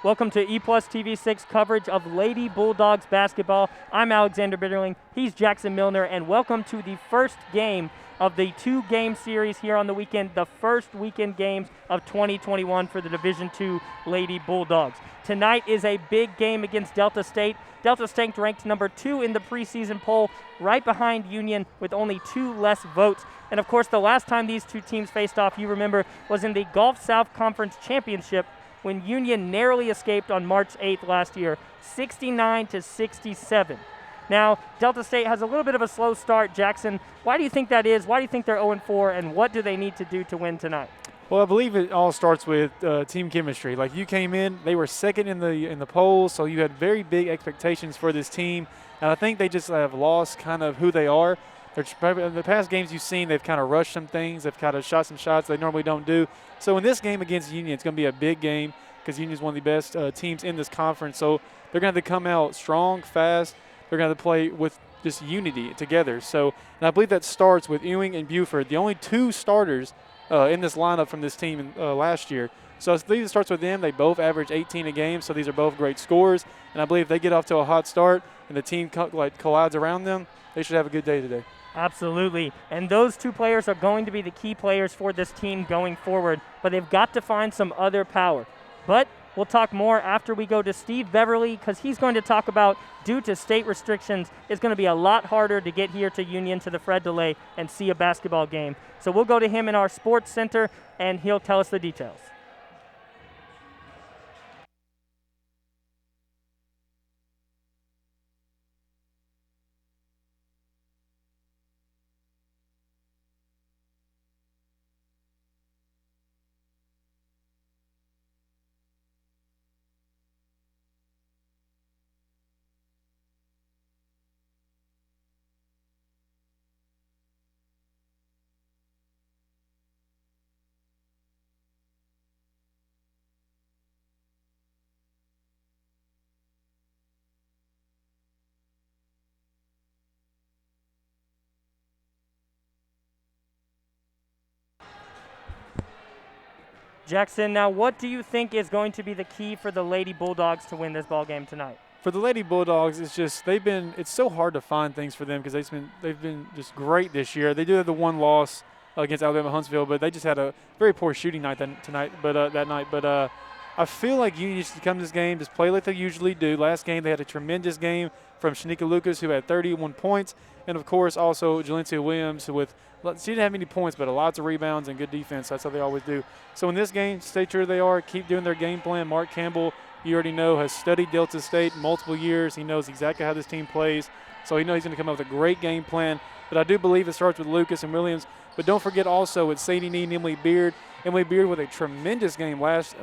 Welcome to E+ TV6 coverage of Lady Bulldogs basketball. I'm Alexander Bitterling, he's Jackson Milner, and welcome to the first game of the two-game series here on the weekend, the first weekend games of 2021 for the Division II Lady Bulldogs. Tonight is a big game against Delta State. Delta State ranked number 2 in the preseason poll, right behind Union with only 2 less votes. And of course, the last time these two teams faced off, you remember, was in the Gulf South Conference Championship when Union narrowly escaped on March 8th last year, 69-67. Now, Delta State has a little bit of a slow start. Jackson, why do you think that is? Why do you think they're 0-4, and what do they need to do to win tonight? Well, I believe it all starts with team chemistry. Like, you came in, they were second in the polls, so you had very big expectations for this team. And I think they just have lost kind of who they are. In the past games you've seen, they've kind of rushed some things. They've kind of shot some shots they normally don't do. So in this game against Union, it's going to be a big game because Union is one of the best teams in this conference. So they're going to have to come out strong, fast. They're going to play with just unity together. So, and I believe that starts with Ewing and Buford, the only 2 starters in this lineup from this team last year. So I believe it starts with them. They both average 18 a game, so these are both great scorers. And I believe if they get off to a hot start and the team collides around them, they should have a good day today. Absolutely. And those 2 players are going to be the key players for this team going forward, but they've got to find some other power. But we'll talk more after we go to Steve Beverly, because he's going to talk about, due to state restrictions, it's going to be a lot harder to get here to Union, to the Fred DeLay, and see a basketball game. So we'll go to him in our sports center, and he'll tell us the details. Jackson, now what do you think is going to be the key for the Lady Bulldogs to win this ball game tonight? For the Lady Bulldogs, it's so hard to find things for them because they've been just great this year. They do have the one loss against Alabama Huntsville, but they just had a very poor shooting night that night. But I feel like Union should come to this game, just play like they usually do. Last game they had a tremendous game from Shanika Lucas, who had 31 points, and of course also Jalencia Williams, she didn't have many points, but lots of rebounds and good defense. That's how they always do. So in this game, stay true they are. Keep doing their game plan. Mark Campbell, you already know, has studied Delta State multiple years. He knows exactly how this team plays. So he knows he's going to come up with a great game plan. But I do believe it starts with Lucas and Williams. But don't forget also with Sadie Nee and Emily Beard. Emily Beard with a tremendous game last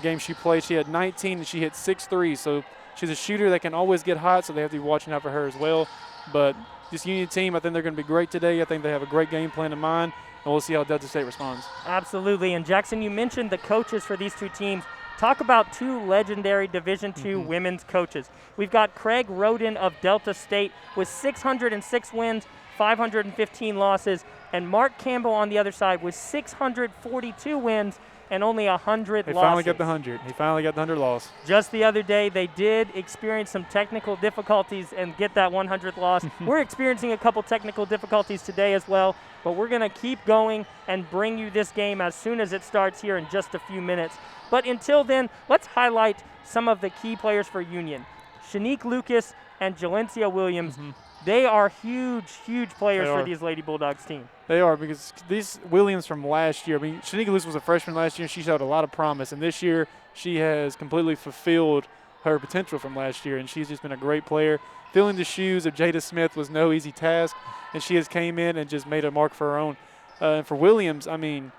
game she played. She had 19 and she hit 6 threes. So she's a shooter that can always get hot, so they have to be watching out for her as well. But this Union team, I think they're going to be great today. I think they have a great game plan in mind, and we'll see how Delta State responds. Absolutely. And Jackson, you mentioned the coaches for these 2 teams. Talk about 2 legendary Division II women's coaches. We've got Craig Roden of Delta State with 606 wins, 515 losses, and Mark Campbell on the other side with 642 wins and only 100 losses. He finally got the 100. He finally got the 100 loss. Just the other day, they did experience some technical difficulties and get that 100th loss. We're experiencing a couple technical difficulties today as well, but we're going to keep going and bring you this game as soon as it starts here in just a few minutes. But until then, let's highlight some of the key players for Union. Shanique Lucas and Jalencia Williams. They are huge, huge players for these Lady Bulldogs team. They are, because these Williams from last year, I mean, Shanika Lucas was a freshman last year, and she showed a lot of promise. And this year, she has completely fulfilled her potential from last year, and she's just been a great player. Filling the shoes of Jada Smith was no easy task, and she has came in and just made a mark for her own. And for Williams, I mean,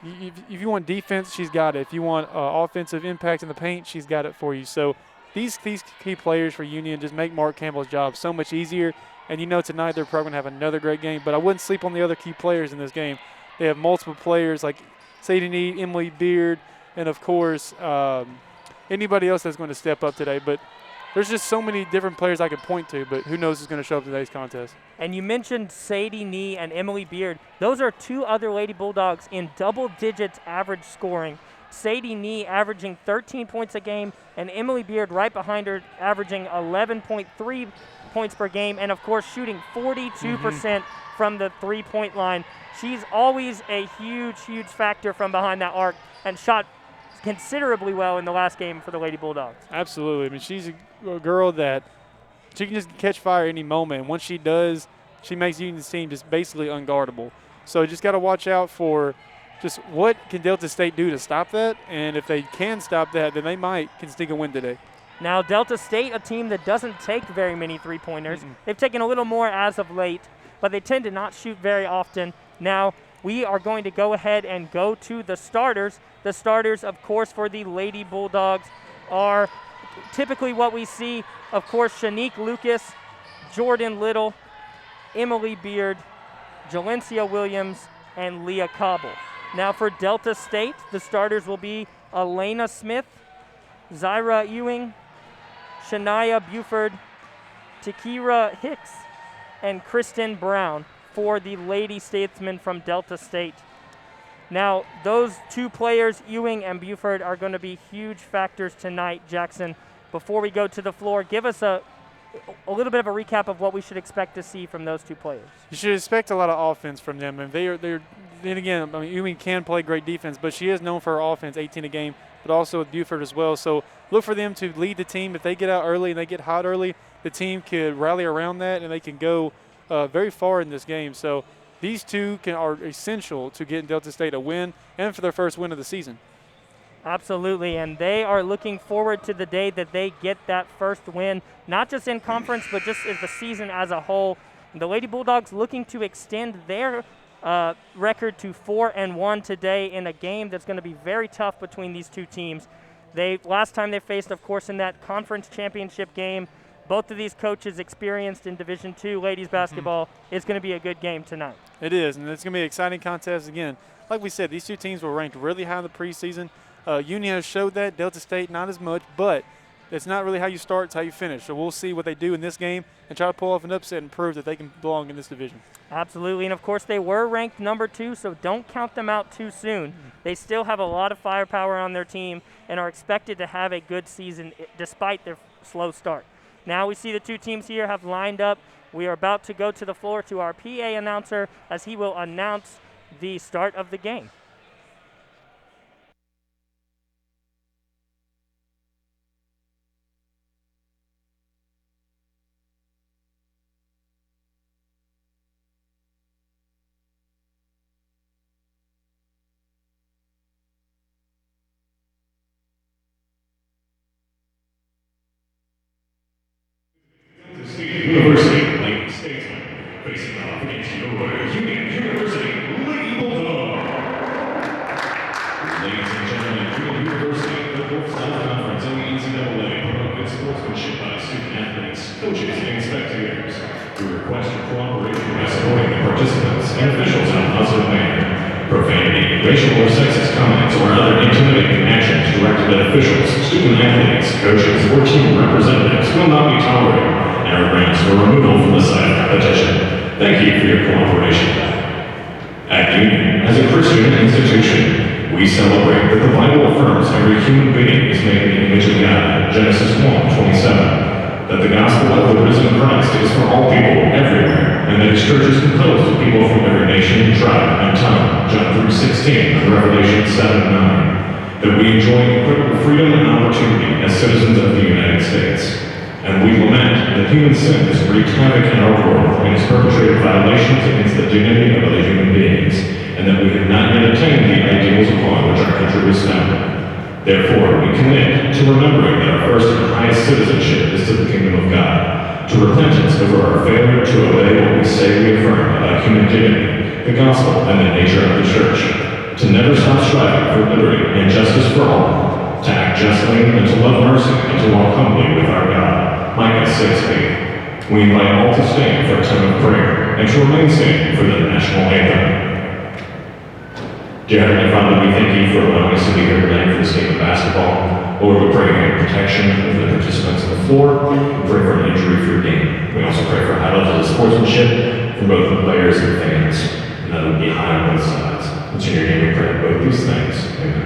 if you want defense, she's got it. If you want offensive impact in the paint, she's got it for you. So these key players for Union just make Mark Campbell's job so much easier. And you know tonight they're probably going to have another great game. But I wouldn't sleep on the other key players in this game. They have multiple players like Sadie Nee, Emily Beard, and, of course, anybody else that's going to step up today. But there's just so many different players I could point to, but who knows who's going to show up in today's contest. And you mentioned Sadie Nee and Emily Beard. Those are 2 other Lady Bulldogs in double digits average scoring. Sadie Nee averaging 13 points a game, and Emily Beard right behind her averaging 11.3 points per game, and of course shooting 42% from the three-point line. She's always a huge, huge factor from behind that arc and shot considerably well in the last game for the Lady Bulldogs. Absolutely. I mean, she's a girl that she can just catch fire any moment. And once she does, she makes Union's team just basically unguardable. So you just got to watch out for just what can Delta State do to stop that. And if they can stop that, then they can sneak a win today. Now, Delta State, a team that doesn't take very many three-pointers. They've taken a little more as of late, but they tend to not shoot very often. Now, we are going to go ahead and go to the starters. The starters, of course, for the Lady Bulldogs are typically what we see. Of course, Shanique Lucas, Jordan Little, Emily Beard, Jalencia Williams, and Leah Cobble. Now for Delta State, the starters will be Elena Smith, Zyra Ewing, Shania Buford, Takira Hicks, and Kristen Brown for the Lady Statesmen from Delta State. Now, those two players, Ewing and Buford, are going to be huge factors tonight. Jackson, before we go to the floor, give us a little bit of a recap of what we should expect to see from those two players. You should expect a lot of offense from them. And they're then again, I mean, Ewing can play great defense, but she is known for her offense, 18 a game, but also with Buford as well. So look for them to lead the team. If they get out early and they get hot early, the team could rally around that and they can go very far in this game. So these two are essential to getting Delta State a win and for their first win of the season. Absolutely, and they are looking forward to the day that they get that first win, not just in conference, but just as the season as a whole. The Lady Bulldogs looking to extend their record to 4-1 today in a game that's going to be very tough between these two teams. Last time they faced, of course, in that conference championship game, both of these coaches experienced in Division II ladies basketball. It's going to be a good game tonight. It is, and it's going to be an exciting contest again. Like we said, these two teams were ranked really high in the preseason. Union has showed that, Delta State not as much, but it's not really how you start, it's how you finish. So we'll see what they do in this game and try to pull off an upset and prove that they can belong in this division. Absolutely, and of course they were ranked number 2, so don't count them out too soon. They still have a lot of firepower on their team and are expected to have a good season despite their slow start. Now we see the two teams here have lined up. We are about to go to the floor to our PA announcer as he will announce the start of the game. University Lady Statesman facing off against your Union University Lady Bulldogs. Ladies and gentlemen, Union University, the fourth South Conference in the NCAA, promote good sportsmanship by student athletes, coaches, and spectators. We request your cooperation by supporting the participants and officials in a positive manner. Profanity, racial or sexist comments, or other intimidating actions directed at officials, student athletes, coaches, or team representatives will not be tolerated. Our grants for removal from the site of competition. Thank you for your cooperation. At Union, as a Christian institution, we celebrate that the Bible affirms every human being is made in the image of God, Genesis 1:27, that the gospel of the risen Christ is for all people everywhere, and that his church is composed of people from every nation, tribe, and tongue, John 3:16, and Revelation 7:9, that we enjoy incredible freedom and opportunity as citizens of the United States. And we lament that human sin has wreaked havoc in our world and has perpetrated violations against the dignity of other human beings, and that we have not yet attained the ideals upon which our country was founded. Therefore, we commit to remembering that our first and highest citizenship is to the kingdom of God, to repentance over our failure to obey what we say we affirm about human dignity, the gospel, and the nature of the church, to never stop striving for liberty and justice for all, to act justly and to love mercy and to walk humbly with our God. Micah 6:8. We invite all to stand for a time of prayer and to remain standing for the national anthem. Dear Heavenly Father, we thank you for allowing us to be here tonight for this game of basketball. Lord, we pray for your protection of the participants on the floor. We pray for an injury-free game. We also pray for high levels of sportsmanship from both the players and fans, and that it would be high on both sides. It's in your name we pray both these things. Amen.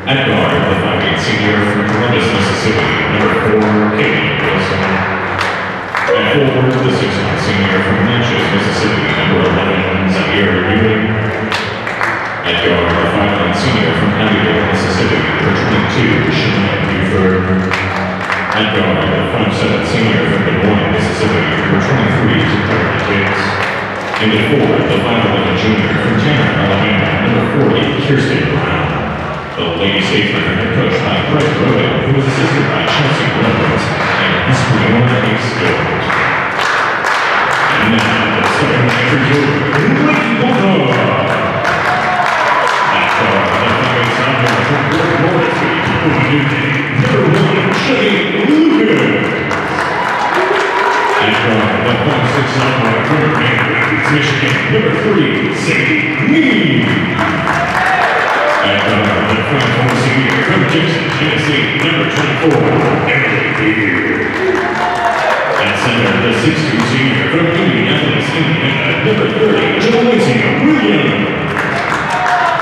At guard, the 5'8" senior from Columbus, Mississippi, number 4, Katie Wilson. At forward, the 6'1" senior from Natchez, Mississippi, number 11, Zaire Ewing. At guard, the 5'9" senior from Abbeville, Mississippi, number 22, Shania Buford. At guard, the 5'7" senior from Des Moines, Mississippi, number 23, Dakota Hicks. And at forward, the 5'11" junior from Tanner, Alabama, number 40, Kirsten Brown. The Lady Statesmen are head coached by Greg Roden, who was assisted by Chelsea Rose and Espriona Exgold. And now, the starting entry to Lady Bulldog. At guard, the 5'8" sophomore from Fort Morrissey, number 1, Shane Lucas. At guard, the 5'6" sophomore from Grand Rapids, Michigan, number 3, Sadie Lee. At guard, the 5'4" senior from Jackson, Tennessee, number 24, Emily Beard. At center, the 6'2" senior from Indianapolis, Indiana, number 30, Jalencia Williams.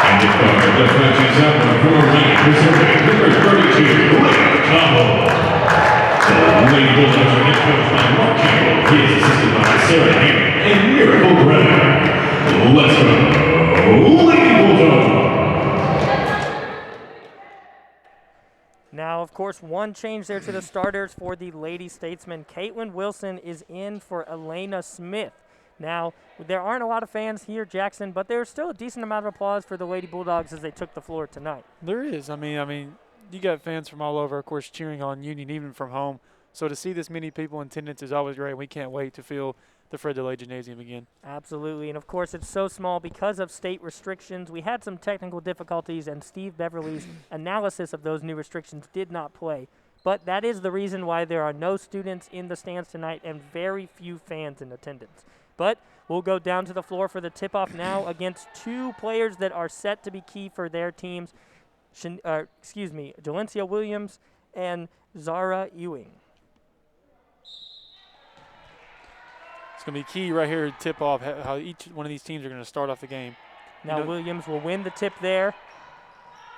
And at guard, the 5'2" sophomore from Orlando, Missouri, number 32, Leah Cabo. The Lady Bulldogs are head coached by Mark Campbell. He is assisted by Sarah Hammond and Miracle Brenner. Let's go, Lady Bulldogs! Now, of course, one change there to the starters for the Lady Statesmen. Caitlin Wilson is in for Elena Smith. Now, there aren't a lot of fans here, Jackson, but there's still a decent amount of applause for the Lady Bulldogs as they took the floor tonight. There is. I mean, you got fans from all over, of course, cheering on Union, even from home. So to see this many people in attendance is always great. We can't wait to fill the Fred DeLay Gymnasium again. Absolutely, and of course it's so small because of state restrictions. We had some technical difficulties, and Steve Beverly's analysis of those new restrictions did not play. But that is the reason why there are no students in the stands tonight and very few fans in attendance. But we'll go down to the floor for the tip-off now against two players that are set to be key for their teams. Jalencia Williams and Zara Ewing. It's going to be key right here to tip off how each one of these teams are going to start off the game. Now Williams will win the tip there.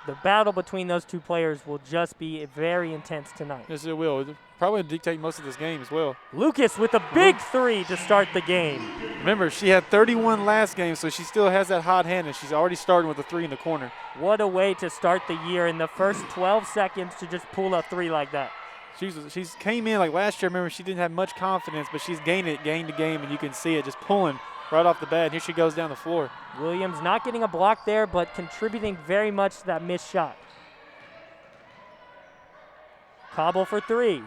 The battle between those two players will just be very intense tonight. Yes, it will. It'll probably dictate most of this game as well. Lucas with a big three to start the game. Remember, she had 31 last game, so she still has that hot hand, and she's already starting with a three in the corner. What a way to start the year in the first 12 seconds to just pull a three like that. She's came in like last year. Remember, she didn't have much confidence, but she's gained it game to game, and you can see it just pulling right off the bat. And here she goes down the floor. Williams not getting a block there, but contributing very much to that missed shot. Cobble for three.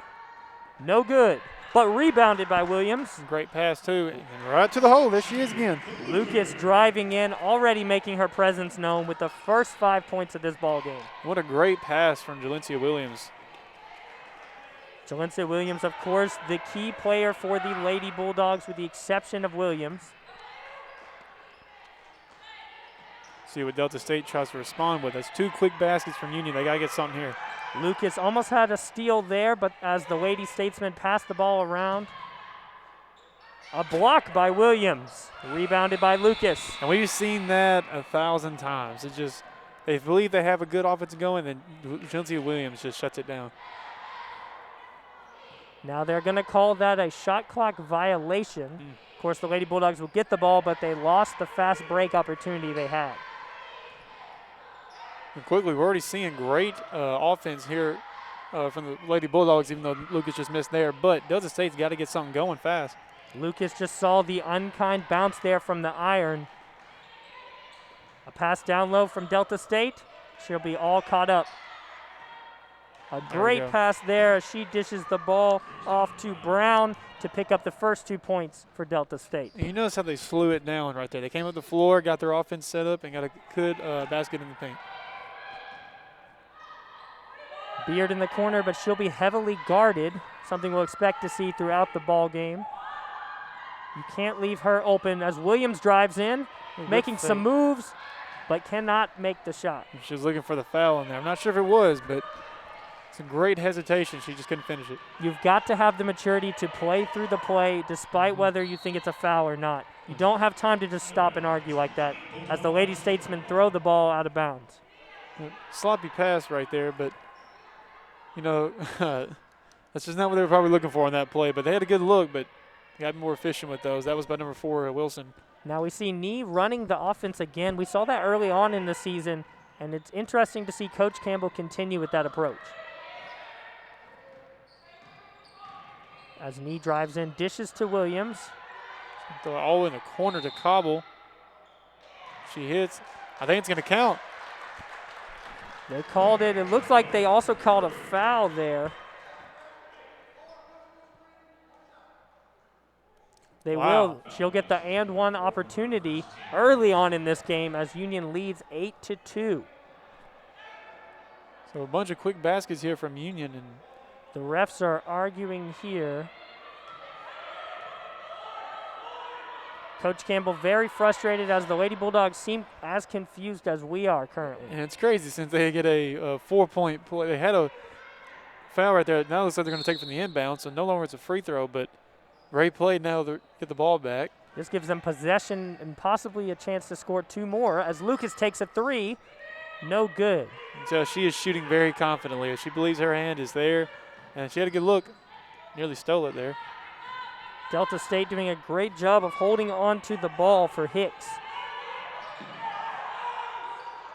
No good, but rebounded by Williams. Great pass, too, and right to the hole. There she is again. Lucas driving in, already making her presence known with the first 5 points of this ball game. What a great pass from Jalencia Williams. Jalencia Williams, of course, the key player for the Lady Bulldogs with the exception of Williams. See what Delta State tries to respond with. That's two quick baskets from Union. They got to get something here. Lucas almost had a steal there, but as the Lady Statesmen passed the ball around, a block by Williams, rebounded by Lucas. And we've seen that 1,000 times. It just, they believe they have a good offense going, and Jalencia Williams just shuts it down. Now they're going to call that a shot clock violation. Of course, the Lady Bulldogs will get the ball, but they lost the fast break opportunity they had. And quickly, we're already seeing great offense here from the Lady Bulldogs, even though Lucas just missed there. But Delta State's got to get something going fast. Lucas just saw the unkind bounce there from the iron. A pass down low from Delta State. She'll be all caught up. A great pass there as she dishes the ball off to Brown to pick up the first 2 points for Delta State. And you notice how they slew it down right there. They came up the floor, got their offense set up, and got a good basket in the paint. Beard in the corner, but she'll be heavily guarded, something we'll expect to see throughout the ball game. You can't leave her open as Williams drives in, making some moves, but cannot make the shot. She was looking for the foul in there. I'm not sure if it was, but it's a great hesitation. She just couldn't finish it. You've got to have the maturity to play through the play despite whether you think it's a foul or not. You don't have time to just stop and argue like that as the Lady Statesmen throw the ball out of bounds. Sloppy pass right there, but, you know, that's just not what they were probably looking for on that play. But they had a good look, but got more efficient with those. That was by number 4, Wilson. Now we see Nee running the offense again. We saw that early on in the season, and it's interesting to see Coach Campbell continue with that approach. As Nee drives in, dishes to Williams. Throw it all in the corner to Cobble. She hits. I think it's going to count. They called it. It looks like they also called a foul there. They will. She'll get the and one opportunity early on in this game as Union leads 8-2. So a bunch of quick baskets here from Union, and the refs are arguing here. Coach Campbell very frustrated as the Lady Bulldogs seem as confused as we are currently. And it's crazy since they get a 4-point play. They had a foul right there. Now it looks like they're going to take it from the inbound, so no longer it's a free throw, but great play now to get the ball back. This gives them possession and possibly a chance to score 2 more as Lucas takes a 3. No good. So she is shooting very confidently. She believes her hand is there, and she had a good look. Nearly stole it there. Delta State doing a great job of holding on to the ball for Hicks.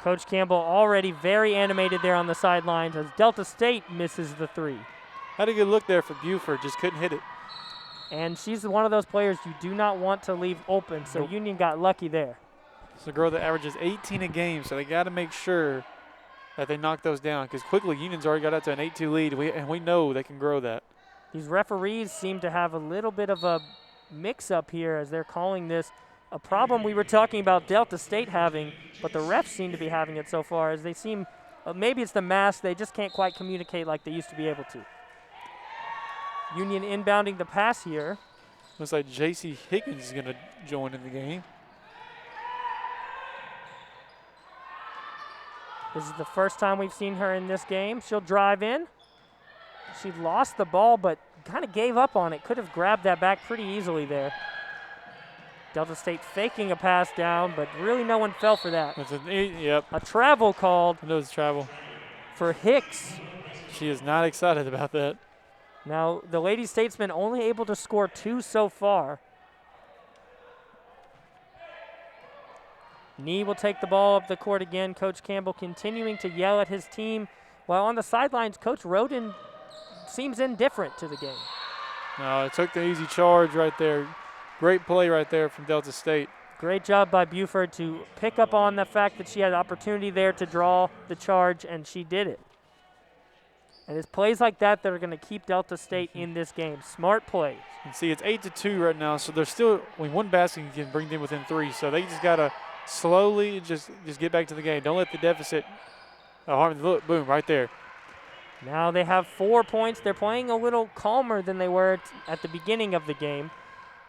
Coach Campbell already very animated there on the sidelines as Delta State misses the 3. Had a good look there for Buford, just couldn't hit it. And she's one of those players you do not want to leave open, so Union got lucky there. It's a girl that averages 18 a game, so they got to make sure that they knock those down because quickly Union's already got out to an 8-2 lead, and we know they can grow that. These referees seem to have a little bit of a mix-up here as they're calling this a problem we were talking about Delta State having, but the refs seem to be having it so far as they seem, maybe it's the mask, they just can't quite communicate like they used to be able to. Union inbounding the pass here. Looks like J.C. Higgins is going to join in the game. This is the first time we've seen her in this game. She'll drive in. She lost the ball, but kind of gave up on it. Could have grabbed that back pretty easily there. Delta State faking a pass down, but really no one fell for that. Yep. A travel called. I know it's travel. For Hicks. She is not excited about that. Now, the Lady Statesmen only able to score 2 so far. Nee will take the ball up the court again. Coach Campbell continuing to yell at his team, while on the sidelines, Coach Roden seems indifferent to the game. No, it took the easy charge right there. Great play right there from Delta State. Great job by Buford to pick up on the fact that she had an opportunity there to draw the charge, and she did it. And it's plays like that that are going to keep Delta State in this game. Smart plays. And see, it's 8-2 right now, so they're still, when one basket can bring them within 3, so they just got to slowly just get back to the game. Don't let the deficit harm. Look, boom, right there. Now they have 4 points. They're playing a little calmer than they were at the beginning of the game.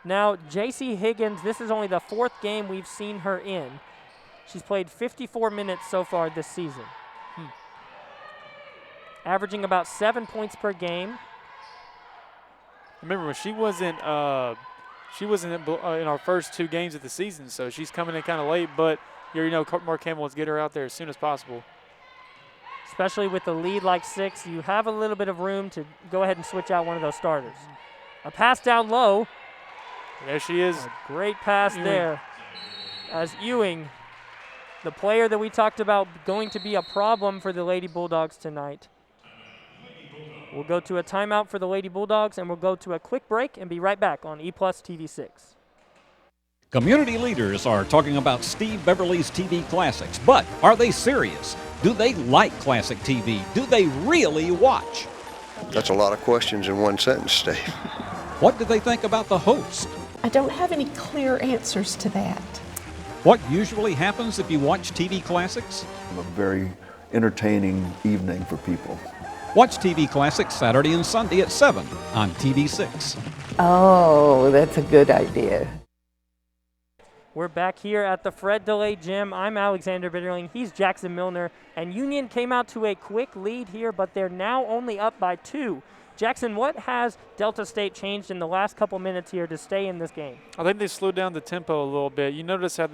Now, J.C. Higgins, this is only the 4th game we've seen her in. She's played 54 minutes so far this season. Averaging about 7 points per game. Remember, she wasn't in our first 2 games of the season, so she's coming in kind of late, but you know Mark Campbell wants to get her out there as soon as possible. Especially with a lead like 6, you have a little bit of room to go ahead and switch out one of those starters. A pass down low. There she is. A great pass there as Ewing, the player that we talked about going to be a problem for the Lady Bulldogs tonight. We'll go to a timeout for the Lady Bulldogs, and we'll go to a quick break and be right back on E+ TV 6. Community leaders are talking about Steve Beverly's TV classics, but are they serious? Do they like classic TV? Do they really watch? That's a lot of questions in one sentence, Steve. What do they think about the host? I don't have any clear answers to that. What usually happens if you watch TV classics? A very entertaining evening for people. Watch TV Classics Saturday and Sunday at 7 on TV6. Oh, that's a good idea. We're back here at the Fred DeLay Gym. I'm Alexander Bitterling. He's Jackson Milner. And Union came out to a quick lead here, but they're now only up by 2. Jackson, what has Delta State changed in the last couple minutes here to stay in this game? I think they slowed down the tempo a little bit. You notice how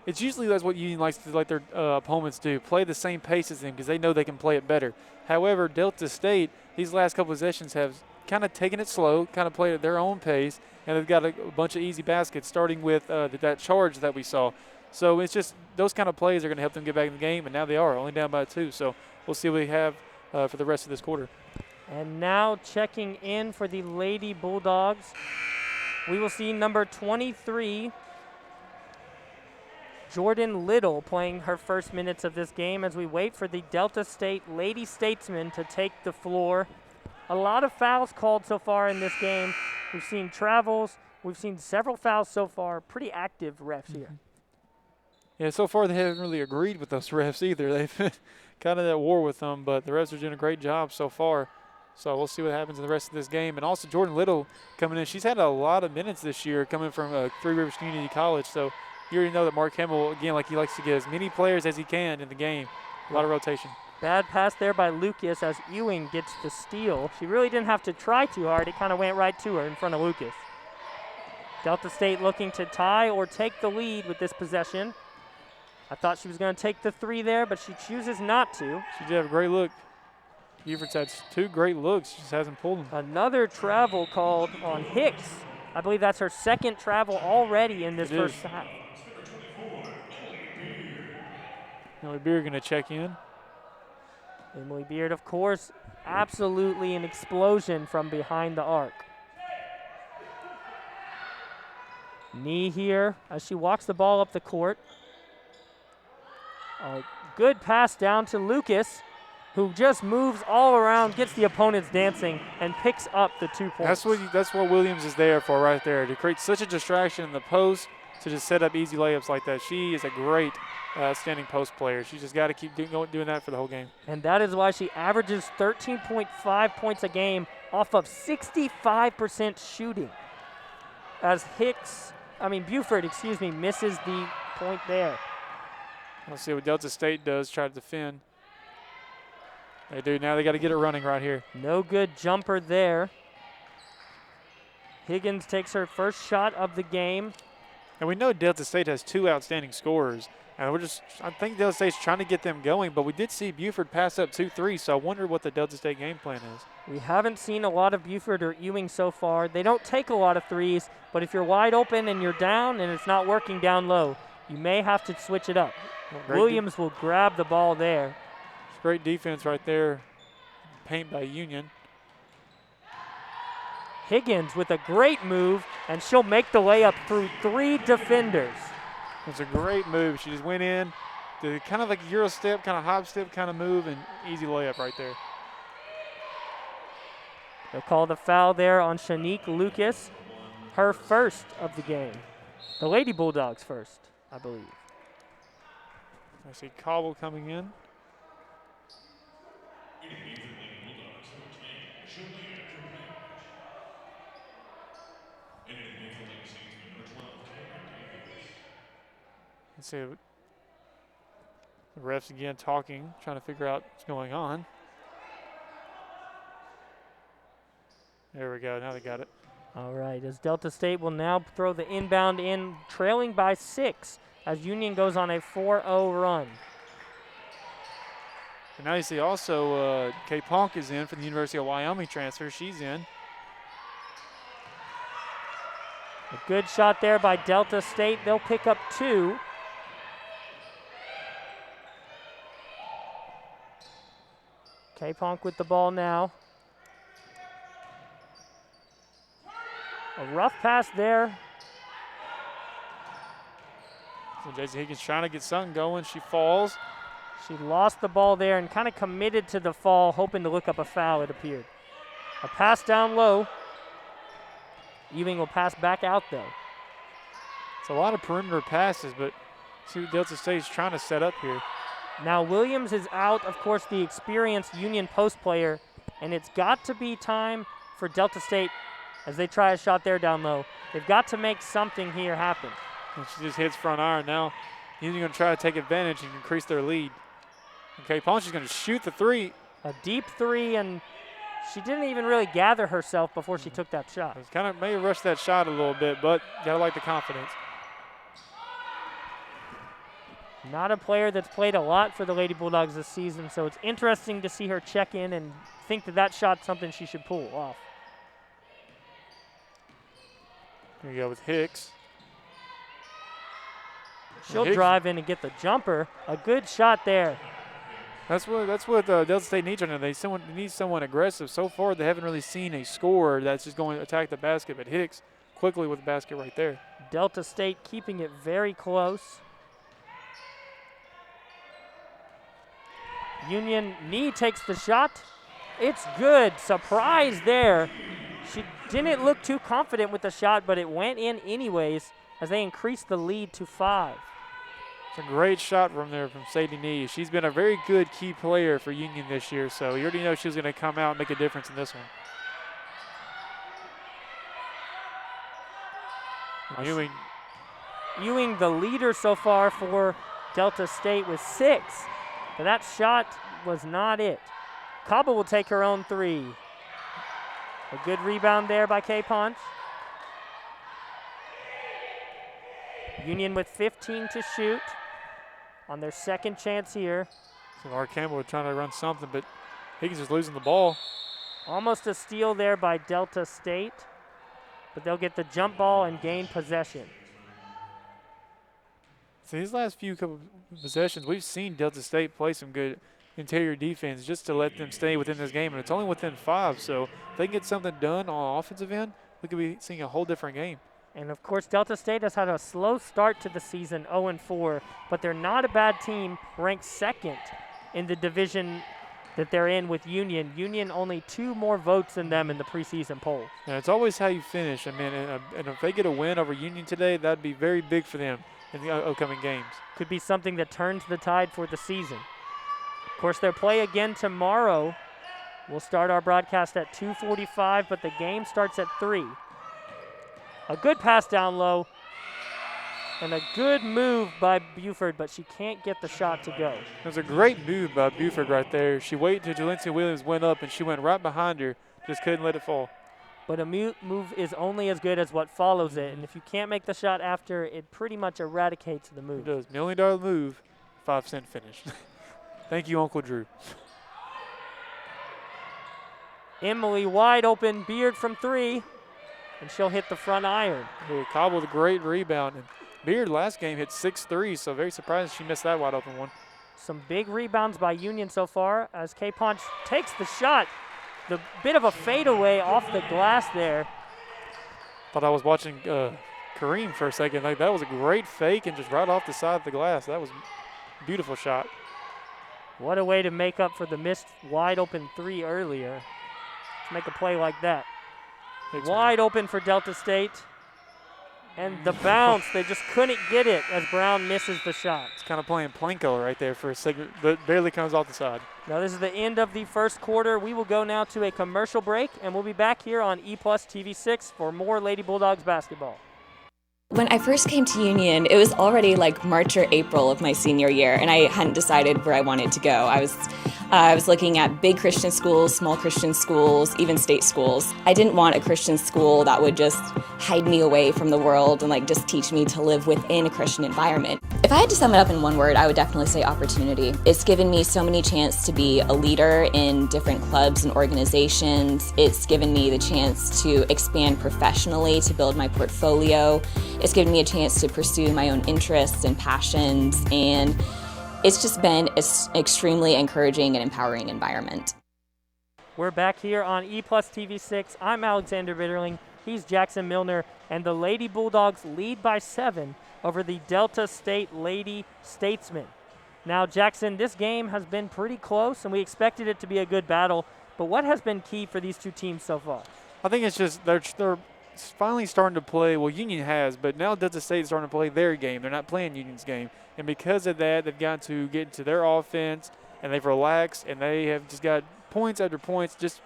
it's usually that's what Union likes to let their opponents do, play the same pace as them because they know they can play it better. However, Delta State, these last couple of possessions have kind of taken it slow, kind of played at their own pace, and they've got a bunch of easy baskets, starting with that charge that we saw. So it's just those kind of plays are going to help them get back in the game, and now they are only down by 2. So we'll see what we have for the rest of this quarter. And now checking in for the Lady Bulldogs, we will see number 23, Jordan Little, playing her first minutes of this game as we wait for the Delta State Lady Statesmen to take the floor. A lot of fouls called so far in this game. We've seen travels. We've seen several fouls so far. Pretty active refs here. Yeah, so far they haven't really agreed with those refs either. They've been kind of at war with them, but the refs are doing a great job so far. So we'll see what happens in the rest of this game. And also Jordan Little coming in. She's had a lot of minutes this year coming from Three Rivers Community College. So you already know that Mark Hamill, again, like he likes to get as many players as he can in the game. A lot of rotation. Bad pass there by Lucas as Ewing gets the steal. She really didn't have to try too hard. It kind of went right to her in front of Lucas. Delta State looking to tie or take the lead with this possession. I thought she was going to take the 3 there, but she chooses not to. She did have a great look. Beaufort's had 2 great looks. She just hasn't pulled them. Another travel called on Hicks. I believe that's her second travel already in this first half. Emily Beard going to check in. Emily Beard, of course, absolutely an explosion from behind the arc. Knee here as she walks the ball up the court. A good pass down to Lucas, who just moves all around, gets the opponents dancing, and picks up the 2 points. That's what Williams is there for right there, to create such a distraction in the post to just set up easy layups like that. She is a great outstanding post player. She's just got to keep doing that for the whole game. And that is why she averages 13.5 points a game off of 65% shooting. As Buford, misses the point there. Let's see what Delta State does, try to defend. They do. Now they got to get it running right here. No good jumper there. Higgins takes her first shot of the game. And we know Delta State has 2 outstanding scorers. And I think Delta State's trying to get them going, but we did see Buford pass up 2 threes, so I wonder what the Delta State game plan is. We haven't seen a lot of Buford or Ewing so far. They don't take a lot of threes, but if you're wide open and you're down and it's not working down low, you may have to switch it up. Williams will grab the ball there. Great defense right there. Paint by Union. Higgins with a great move, and she'll make the layup through 3 defenders. It's a great move. She just went in, did kind of like a Euro step, kind of hop step kind of move, and easy layup right there. They'll call the foul there on Shanique Lucas, her first of the game. The Lady Bulldogs first, I believe. I see Cobble coming in. Let's see. The refs again talking, trying to figure out what's going on. There we go. Now they got it. All right, as Delta State will now throw the inbound in, trailing by 6 as Union goes on a 4-0 run. And now you see also Kay Ponk is in for the University of Wyoming transfer. She's in. A good shot there by Delta State. They'll pick up 2. K-Ponk with the ball now. A rough pass there. So J.C. Higgins trying to get something going. She falls. She lost the ball there and kind of committed to the fall, hoping to look up a foul, it appeared. A pass down low. Ewing will pass back out, though. It's a lot of perimeter passes, but see what Delta State's trying to set up here. Now Williams is out, of course, the experienced Union post player, and it's got to be time for Delta State as they try a shot there down low. They've got to make something here happen. And she just hits front iron now. Union going to try to take advantage and increase their lead. Okay, Ponch is going to shoot the 3. A deep 3, and she didn't even really gather herself before she took that shot. Kind of may have rushed that shot a little bit, but got to like the confidence. Not a player that's played a lot for the Lady Bulldogs this season, so it's interesting to see her check in and think that that shot's something she should pull off. Here you go with Hicks. She'll Hicks. drive in and get the jumper. A good shot there. That's what Delta State needs right now. They need someone aggressive. So far, they haven't really seen a scorer that's just going to attack the basket. But Hicks quickly with the basket right there. Delta State keeping it very close. Union Knee takes the shot. It's good. Surprise there. She didn't look too confident with the shot, but it went in anyways as they increased the lead to 5. It's a great shot from there from Sadie Nee. She's been a very good key player for Union this year, so you already know she was going to come out and make a difference in this one. Ewing, the leader so far for Delta State with 6. But that shot was not it. Cobble will take her own 3. A good rebound there by K-Punch. Union with 15 to shoot on their second chance here. So Laura Campbell trying to run something, but Higgins is losing the ball. Almost a steal there by Delta State, but they'll get the jump ball and gain possession. So these last few couple possessions, we've seen Delta State play some good interior defense just to let them stay within this game, and it's only within 5. So if they can get something done on offensive end, we could be seeing a whole different game. And of course, Delta State has had a slow start to the season, 0-4, but they're not a bad team, ranked 2nd in the division that they're in with Union. Union only 2 more votes than them in the preseason poll. And it's always how you finish. I mean, and if they get a win over Union today, that'd be very big for them in the upcoming games. Could be something that turns the tide for the season. Of course, they'll play again tomorrow. We'll start our broadcast at 2:45, but the game starts at 3. A good pass down low and a good move by Buford, but she can't get the shot to go. It was a great move by Buford right there. She waited until Jalencia Williams went up, and she went right behind her, just couldn't let it fall. But a move is only as good as what follows it, and if you can't make the shot after, it pretty much eradicates the move. It does. $1 million move, 5-cent finish. Thank you, Uncle Drew. Emily wide open, Beard from 3, and she'll hit the front iron. Cobble with a great rebound. And Beard last game hit 6 threes, so very surprised she missed that wide open one. Some big rebounds by Union so far as K-Punch takes the shot. The bit of a fadeaway off the glass there. Thought I was watching Kareem for a second. Like, that was a great fake and just right off the side of the glass. That was a beautiful shot. What a way to make up for the missed wide open 3 earlier. Let's make a play like that. Wide open for Delta State. And the bounce, they just couldn't get it as Brown misses the shot. It's kind of playing Plinko right there for a second, but barely comes off the side. Now this is the end of the first quarter. We will go now to a commercial break, and we'll be back here on E+ TV6 for more Lady Bulldogs basketball. When I first came to Union, it was already like March or April of my senior year, and I hadn't decided where I wanted to go. I was looking at big Christian schools, small Christian schools, even state schools. I didn't want a Christian school that would just hide me away from the world and like just teach me to live within a Christian environment. If I had to sum it up in one word, I would definitely say opportunity. It's given me so many chances to be a leader in different clubs and organizations. It's given me the chance to expand professionally, to build my portfolio. It's given me a chance to pursue my own interests and passions, and it's just been an extremely encouraging and empowering environment. We're back here on E+ TV6. I'm Alexander Bitterling. He's Jackson Milner, and the Lady Bulldogs lead by 7 over the Delta State Lady Statesmen. Now, Jackson, this game has been pretty close, and we expected it to be a good battle, but what has been key for these two teams so far? I think it's just they're finally starting to play, well, Union has, but now Delta State is starting to play their game. They're not playing Union's game. And because of that, they've got to get into their offense, and they've relaxed, and they have just got points after points, just,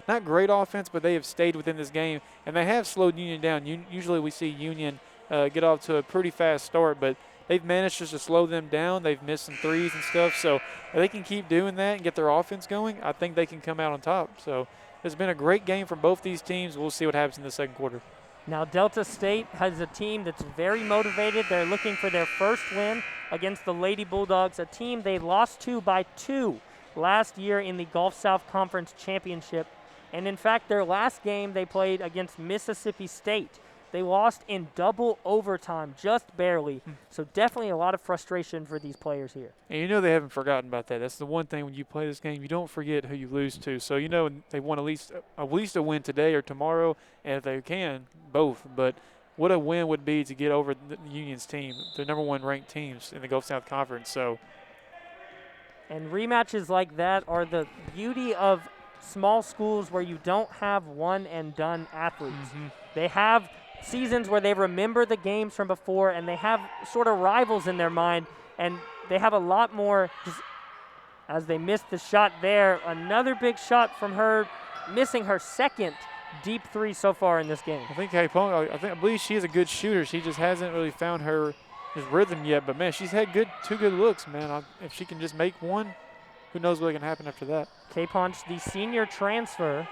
not great offense, but they have stayed within this game, and they have slowed Union down. Usually we see Union get off to a pretty fast start, but they've managed just to slow them down. They've missed some threes and stuff, so if they can keep doing that and get their offense going, I think they can come out on top. So it's been a great game from both these teams. We'll see what happens in the second quarter. Now, Delta State has a team that's very motivated. They're looking for their first win against the Lady Bulldogs, a team they lost to by 2 last year in the Gulf South Conference Championship. And in fact, their last game they played against Mississippi State. They lost in double overtime, just barely. So definitely a lot of frustration for these players here. And you know they haven't forgotten about that. That's the one thing when you play this game, you don't forget who you lose to. So you know they want at least a win today or tomorrow, and if they can, both. But what a win would be to get over the Union's team, the #1 ranked teams in the Gulf South Conference. So. And rematches like that are the beauty of small schools where you don't have one-and-done athletes. They have seasons where they remember the games from before, and they have sort of rivals in their mind, and they have a lot more just as they missed the shot there. Another big shot from her, missing her second deep 3 so far in this game. I think I believe she is a good shooter. She just hasn't really found her rhythm yet, but man, she's had two good looks, man. If she can just make one, who knows what can happen after that. K-Punch, the senior transfer.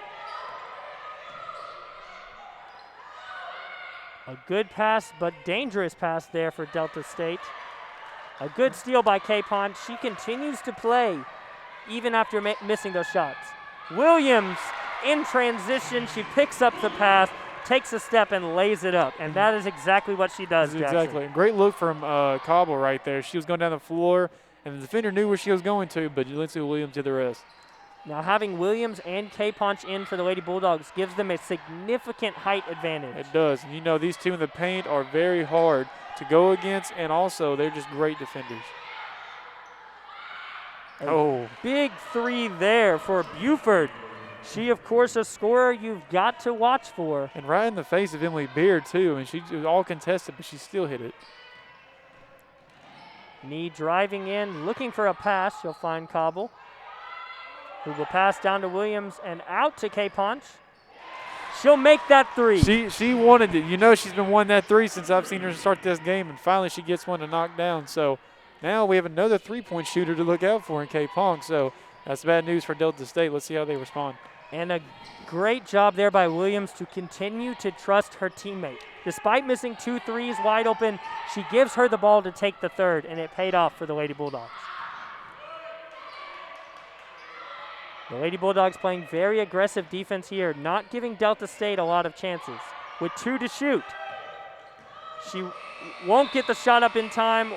A good pass, but dangerous pass there for Delta State. A good steal by K-Punch. She continues to play even after missing those shots. Williams in transition. She picks up the pass, takes a step, and lays it up. And that is exactly what she does, Jackson. Exactly. Great look from Cobble right there. She was going down the floor, and the defender knew where she was going to, but Lindsay Williams did the rest. Now having Williams and K-Punch in for the Lady Bulldogs gives them a significant height advantage. It does. And you know these two in the paint are very hard to go against, and also they're just great defenders. Big 3 there for Buford. She, of course, a scorer you've got to watch for. And right in the face of Emily Beard, too, and she was all contested, but she still hit it. Nee driving in, looking for a pass. She'll find Cobble, who will pass down to Williams and out to K-Punch. She'll make that 3. She wanted it. You know she's been wanting that 3 since I've seen her start this game, and finally she gets one to knock down. So now we have another 3-point shooter to look out for in K-Pong. So that's bad news for Delta State. Let's see how they respond. And a great job there by Williams to continue to trust her teammate. Despite missing 2 threes wide open, she gives her the ball to take the 3rd, and it paid off for the Lady Bulldogs. The Lady Bulldogs playing very aggressive defense here, not giving Delta State a lot of chances. With 2 to shoot. She won't get the shot up in time,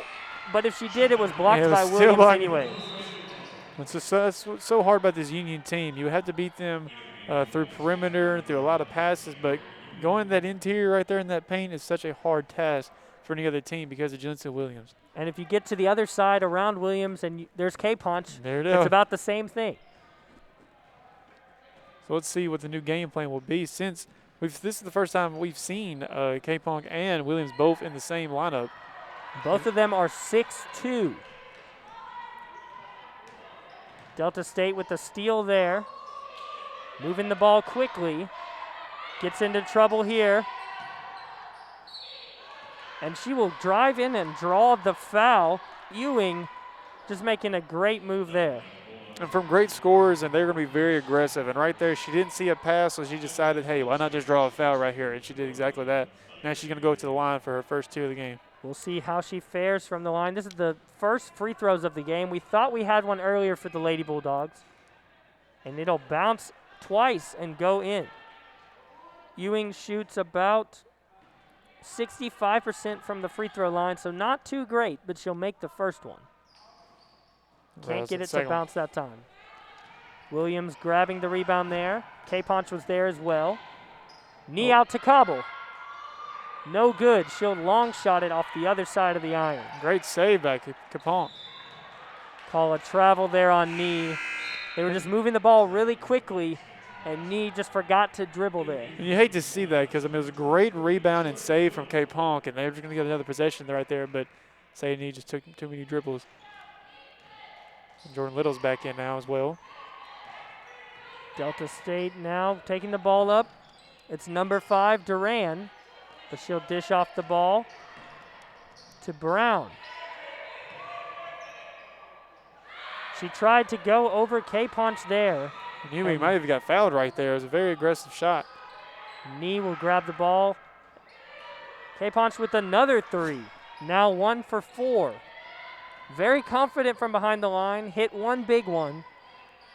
but if she did, it was blocked by Williams anyways. That's what's so hard about this Union team. You have to beat them through perimeter, through a lot of passes, but going that interior right there in that paint is such a hard task for any other team because of Jensen Williams. And if you get to the other side around Williams and there's K-Punch, it's about the same thing. So let's see what the new game plan will be since this is the first time we've seen K-Pong and Williams both in the same lineup. Both of them are 6'2". Delta State with the steal there. Moving the ball quickly. Gets into trouble here. And she will drive in and draw the foul. Ewing just making a great move there. And from great scorers, and they're going to be very aggressive. And right there, she didn't see a pass, so she decided, hey, why not just draw a foul right here? And she did exactly that. Now she's going to go to the line for her first 2 of the game. We'll see how she fares from the line. This is the first free throws of the game. We thought we had one earlier for the Lady Bulldogs. And it'll bounce twice and go in. Ewing shoots about 65% from the free throw line, so not too great, but she'll make the first one. Can't get it to bounce that time. Williams grabbing the rebound there. K-Punch was there as well. Knee out to Cobble. No good. She'll long shot it off the other side of the iron. Great save by Capon. Call a travel there on Knee. They were just moving the ball really quickly, and Knee just forgot to dribble there. And you hate to see that because, I mean, it was a great rebound and save from K-Pong, and they were just going to get another possession right there, but say Knee just took too many dribbles. And Jordan Little's back in now as well. Delta State now taking the ball up. It's number 5, Duran. But she'll dish off the ball to Brown. She tried to go over K-Punch there. He might have got fouled right there. It was a very aggressive shot. Knee will grab the ball. K-Punch with another 3. Now 1 for 4. Very confident from behind the line, hit one big one,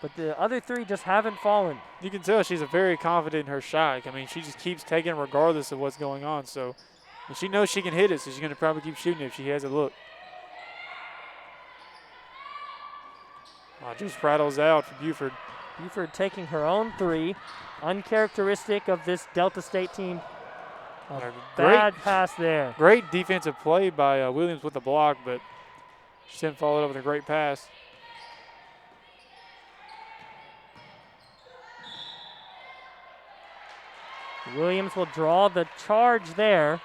but the other three just haven't fallen. You can tell she's very confident in her shot. I mean, she just keeps taking it regardless of what's going on. So and she knows she can hit it, so she's going to probably keep shooting it if she has a look. Just rattles out for Buford. Buford taking her own three, uncharacteristic of this Delta State team. A bad pass there. Great defensive play by Williams with the block, but she didn't follow it up with a great pass. Williams will draw the charge there.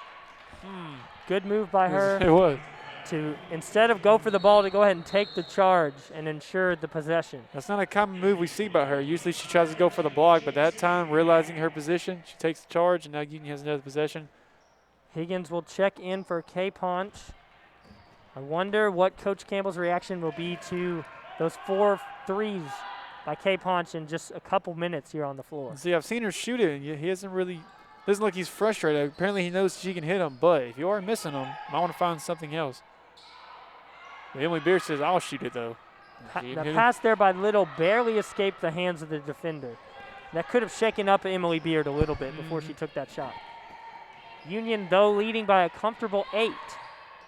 Good move by her. It was. To, instead of go for the ball, to go ahead and take the charge and ensure the possession. That's not a common move we see by her. Usually she tries to go for the block, but that time, realizing her position, she takes the charge, and now Union has another possession. Higgins will check in for K-Punch. I wonder what Coach Campbell's reaction will be to those 4 threes by K-Punch in just a couple minutes here on the floor. See, I've seen her shoot it, and he hasn't really – doesn't look he's frustrated. Apparently he knows she can hit them, but if you are missing them, I want to find something else. Emily Beard says, I'll shoot it, though. The pass there by Little barely escaped the hands of the defender. That could have shaken up Emily Beard a little bit before she took that shot. Union, though, leading by a comfortable 8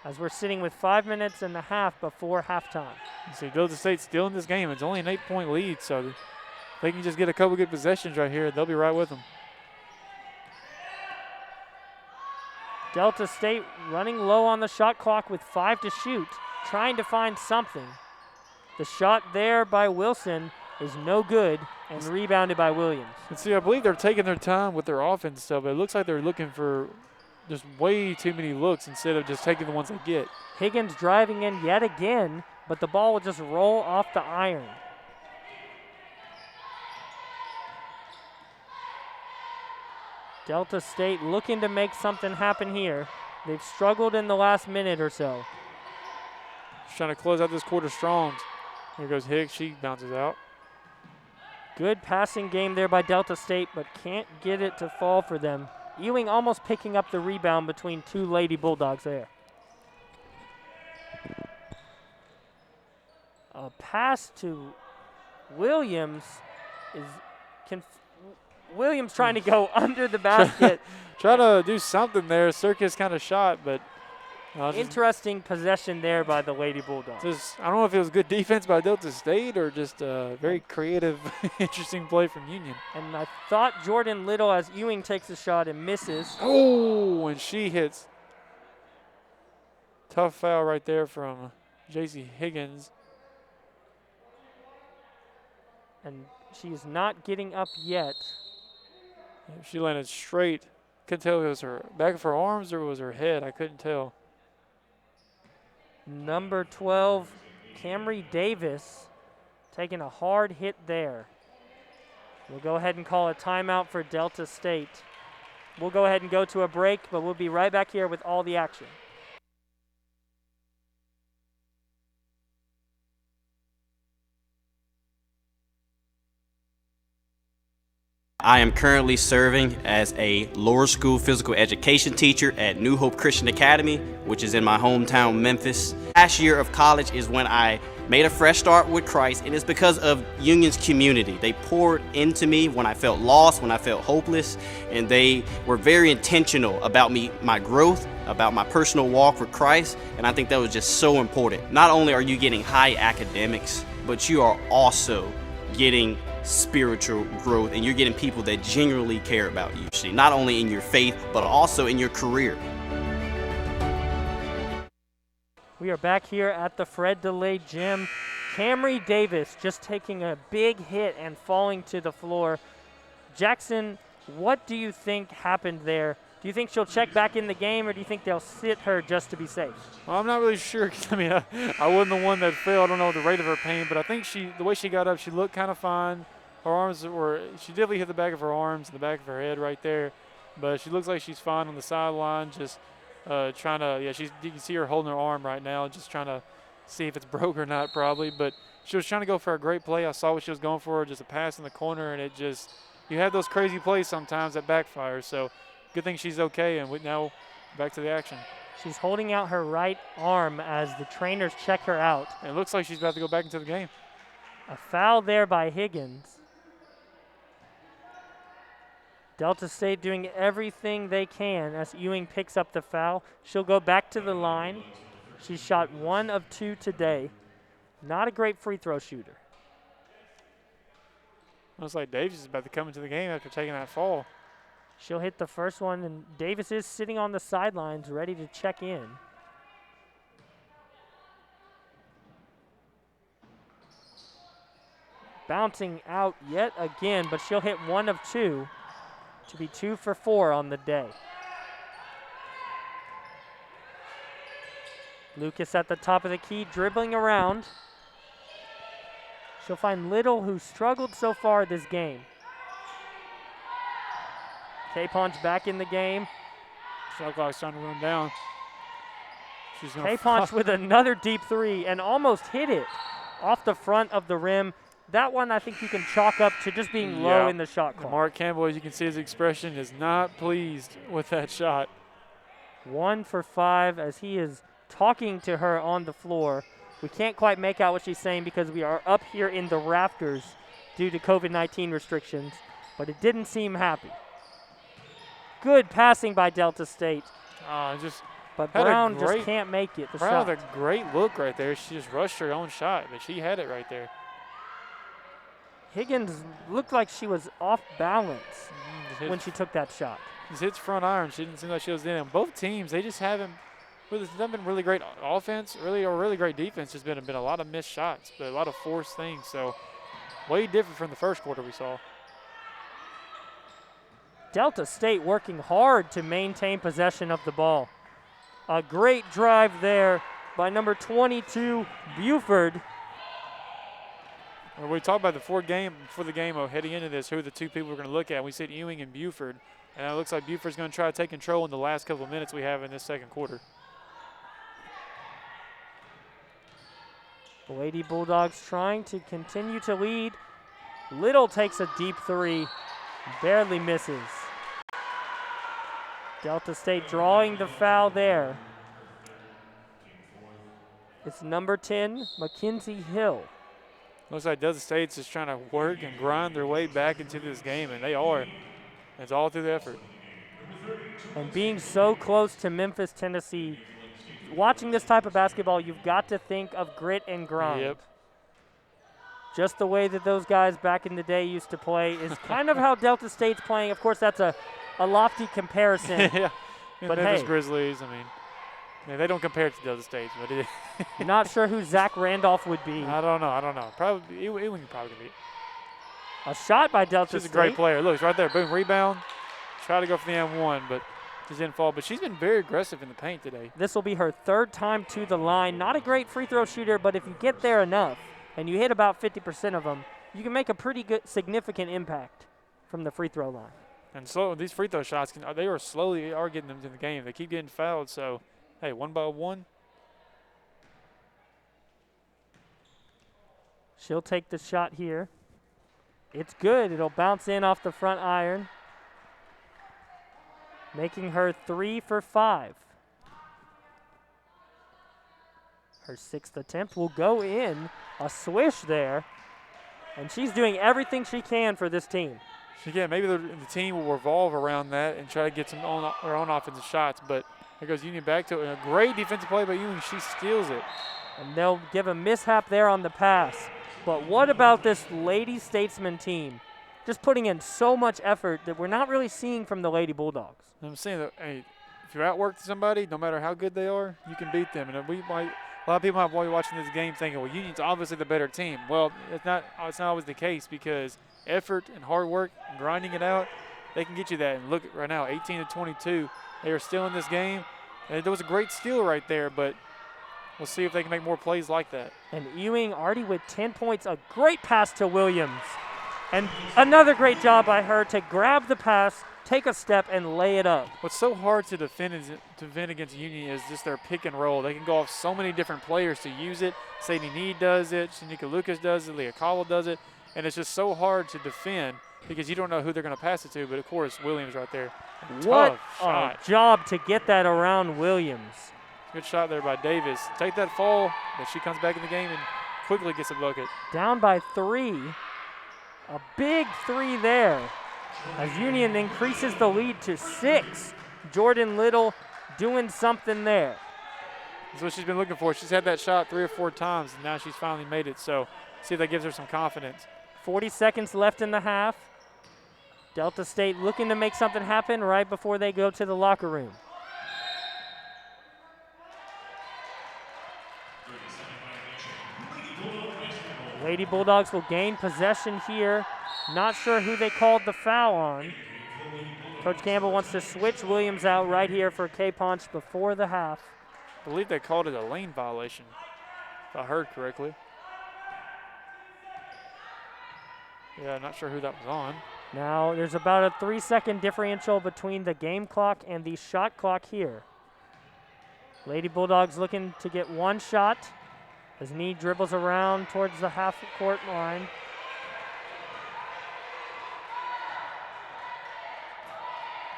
as we're sitting with 5 minutes and a half before halftime. See, Delta State's still in this game. It's only an 8-point lead, so if they can just get a couple good possessions right here, they'll be right with them. Delta State running low on the shot clock with 5 to shoot, trying to find something. The shot there by Wilson is no good and rebounded by Williams. And see, I believe they're taking their time with their offense stuff. It looks like they're looking for just way too many looks instead of just taking the ones they get. Higgins driving in yet again, but the ball will just roll off the iron. Delta State looking to make something happen here. They've struggled in the last minute or so. Just trying to close out this quarter strong. Here goes Higgs. She bounces out. Good passing game there by Delta State, but can't get it to fall for them. Ewing almost picking up the rebound between 2 Lady Bulldogs there. A pass to Williams is Williams trying to go under the basket. Try to do something there. Circus kind of shot, but interesting possession there by the Lady Bulldogs. I don't know if it was good defense by Delta State or just a very creative, interesting play from Union. And I thought Jordan Little, as Ewing takes a shot and misses. Oh, and she hits. Tough foul right there from J.C. Higgins. And she is not getting up yet. She landed straight. Couldn't tell if it was her back of her arms or it was her head. I couldn't tell. Number 12, Camry Davis, taking a hard hit there. We'll go ahead and call a timeout for Delta State. We'll go ahead and go to a break, but we'll be right back here with all the action. I am currently serving as a lower school physical education teacher at New Hope Christian Academy, which is in my hometown, Memphis. Last year of college is when I made a fresh start with Christ, and it's because of Union's community. They poured into me when I felt lost, when I felt hopeless, and they were very intentional about my growth, about my personal walk with Christ, and I think that was just so important. Not only are you getting high academics, but you are also getting spiritual growth, and you're getting people that genuinely care about you, not only in your faith, but also in your career. We are back here at the Fred DeLay Gym. Camry Davis just taking a big hit and falling to the floor. Jackson, what do you think happened there? Do you think she'll check back in the game, or do you think they'll sit her just to be safe? Well, I'm not really sure. I mean, I wasn't the one that fell. I don't know the rate of her pain, but I think the way she got up, she looked kind of fine. Her arms she definitely hit the back of her arms and the back of her head right there, but she looks like she's fine on the sideline, just trying to, you can see her holding her arm right now, just trying to see if it's broke or not probably, but she was trying to go for a great play. I saw what she was going for, just a pass in the corner, and it just, you have those crazy plays sometimes that backfire, so good thing she's okay, and now back to the action. She's holding out her right arm as the trainers check her out. And it looks like she's about to go back into the game. A foul there by Higgins. Delta State doing everything they can as Ewing picks up the foul. She'll go back to the line. She shot 1 of 2 today. Not a great free throw shooter. Looks like Davis is about to come into the game after taking that fall. She'll hit the first one, and Davis is sitting on the sidelines ready to check in. Bouncing out yet again, but she'll hit 1 of 2 to be 2 for 4 on the day. Lucas at the top of the key, dribbling around. She'll find Little, who struggled so far this game. K-Ponch back in the game. Shot clock's trying to run down. K-Ponch with another deep 3 and almost hit it off the front of the rim. That one I think you can chalk up to just being low in the shot clock. Mark Campbell, as you can see his expression, is not pleased with that shot. 1 for 5 as he is talking to her on the floor. We can't quite make out what she's saying because we are up here in the rafters due to COVID-19 restrictions, but it didn't seem happy. Good passing by Delta State. But Brown just can't make it. Brown with a great look right there. She just rushed her own shot, but she had it right there. Higgins looked like she was off balance when she took that shot. Just hits front iron. She didn't seem like she was in. Both teams, they just haven't. There's not been really great offense, really great defense. There's been a lot of missed shots, but a lot of forced things. So way different from the first quarter we saw. Delta State working hard to maintain possession of the ball. A great drive there by number 22, Buford. When we talked about before the game of heading into this, who are the two people we're going to look at? We said Ewing and Buford, and it looks like Buford's going to try to take control in the last couple of minutes we have in this second quarter. The Lady Bulldogs trying to continue to lead. Little takes a deep 3, barely misses. Delta State drawing the foul there. It's number 10, Mackenzie Hill. Looks like Delta State's just trying to work and grind their way back into this game, and they are. It's all through the effort. And being so close to Memphis, Tennessee, watching this type of basketball, you've got to think of grit and grind. Yep. Just the way that those guys back in the day used to play is kind of how Delta State's playing. Of course, that's a lofty comparison. Yeah. But Memphis hey. Grizzlies, I mean, they don't compare it to Delta State, but it is. Not sure who Zach Randolph would be. I don't know. Probably Ewing probably could be. A shot by Delta State. She's a great player. Look, right there, boom, rebound. Try to go for the M1, but just didn't fall. But she's been very aggressive in the paint today. This will be her 3rd time to the line. Not a great free throw shooter, but if you get there enough and you hit about 50% of them, you can make a pretty good, significant impact from the free throw line. And so these free throw shots, they are slowly getting them to the game. They keep getting fouled, so, hey, 1 by 1. She'll take the shot here. It's good. It'll bounce in off the front iron, making her 3 for 5. Her 6th attempt will go in. A swish there. And she's doing everything she can for this team. Yeah, maybe the team will revolve around that and try to get her own offensive shots. But here goes Union back to it. A great defensive play by Ewing. She steals it. And they'll give a mishap there on the pass. But what about this Lady Statesman team? Just putting in so much effort that we're not really seeing from the Lady Bulldogs. I'm saying that, hey, if you outwork somebody, no matter how good they are, you can beat them. And a lot of people might be watching this game thinking, well, Union's obviously the better team. Well, it's not always the case, because effort and hard work and grinding it out, they can get you that. And look right now, 18-22, they are still in this game. And there was a great steal right there, but we'll see if they can make more plays like that. And Ewing already with 10 points, a great pass to Williams. And another great job by her to grab the pass, take a step, and lay it up. What's so hard to defend against Union is just their pick and roll. They can go off so many different players to use it. Sadie Need does it, Shanika Lucas does it, Leah Cowell does it, and it's just so hard to defend. because you don't know who they're going to pass it to, but of course Williams right there. What Tough a shot. job to get that around Williams. Good shot there by Davis. Take that fall, but she comes back in the game and quickly gets a bucket. Down by 3. A big 3 there as Union increases the lead to 6. Jordan Little doing something there. That's what she's been looking for. She's had that shot 3 or 4 times, and now she's finally made it. So see if that gives her some confidence. 40 seconds left in the half. Delta State looking to make something happen right before they go to the locker room. Lady Bulldogs will gain possession here. Not sure who they called the foul on. Coach Campbell wants to switch Williams out right here for K-Punch before the half. I believe they called it a lane violation, if I heard correctly. Yeah, not sure who that was on. Now there's about a 3-second differential between the game clock and the shot clock here. Lady Bulldogs looking to get one shot as Nee dribbles around towards the half-court line.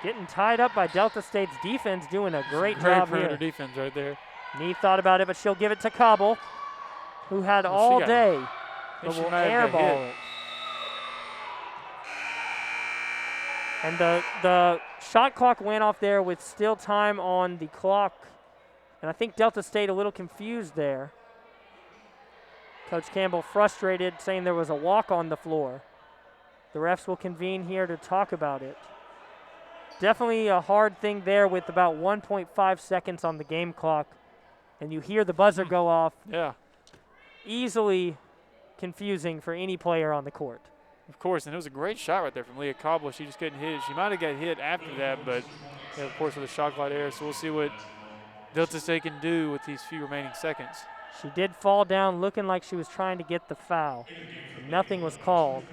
Getting tied up by Delta State's defense, doing a great job perimeter here. defense right there. Nee thought about it, but she'll give it to Cobble, who had all day, but will airball it. And the shot clock went off there with still time on the clock. And I think Delta State a little confused there. Coach Campbell frustrated, saying there was a walk on the floor. The refs will convene here to talk about it. Definitely a hard thing there with about 1.5 seconds on the game clock. And you hear the buzzer go off. Yeah. Easily confusing for any player on the court. Of course, and it was a great shot right there from Leah Cobble. She just couldn't hit it. She might have got hit after that, but yeah, of course with a shot clock error. So we'll see what Delta State can do with these few remaining seconds. She did fall down looking like she was trying to get the foul. Nothing was called.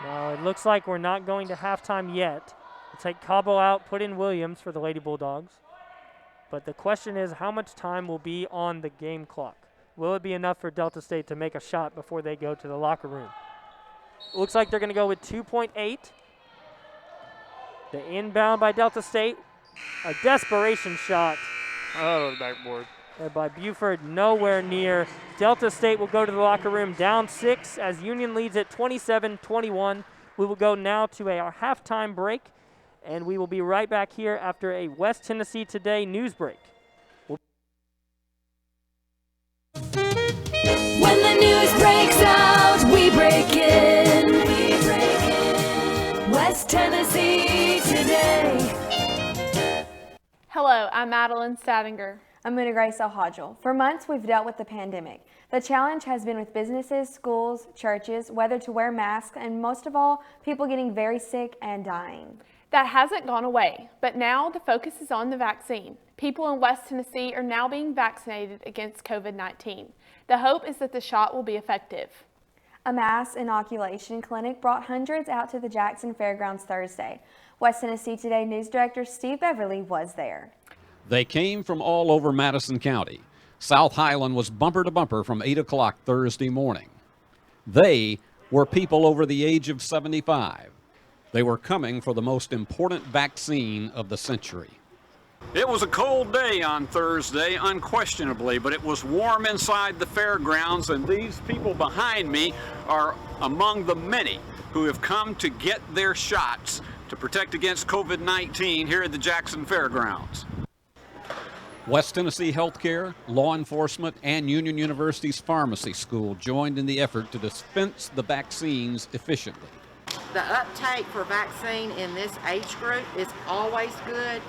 Now it looks like we're not going to halftime yet. We'll take Cobble out, put in Williams for the Lady Bulldogs. But the question is how much time will be on the game clock? Will it be enough for Delta State to make a shot before they go to the locker room? Looks like they're going to go with 2.8. The inbound by Delta State. A desperation shot. Oh, the backboard. By Buford, nowhere near. Delta State will go to the locker room down 6 as Union leads at 27-21. We will go now to our halftime break, and we will be right back here after a West Tennessee Today news break. When the news breaks out, we break in. West Tennessee Today. Hello, I'm Madeline Stadinger. I'm Muna Grace Al-Hodgel. For months, we've dealt with the pandemic. The challenge has been with businesses, schools, churches, whether to wear masks, and most of all, people getting very sick and dying. That hasn't gone away, but now the focus is on the vaccine. People in West Tennessee are now being vaccinated against COVID-19. The hope is that the shot will be effective. A mass inoculation clinic brought hundreds out to the Jackson Fairgrounds Thursday. West Tennessee Today News Director Steve Beverly was there. They came from all over Madison County. South Highland was bumper to bumper from 8 o'clock Thursday morning. They were people over the age of 75. They were coming for the most important vaccine of the century. It was a cold day on Thursday, unquestionably, but it was warm inside the fairgrounds, and these people behind me are among the many who have come to get their shots to protect against COVID-19 here at the Jackson Fairgrounds. West Tennessee Healthcare, law enforcement, and Union University's pharmacy school joined in the effort to dispense the vaccines efficiently. The uptake for vaccine in this age group is always good.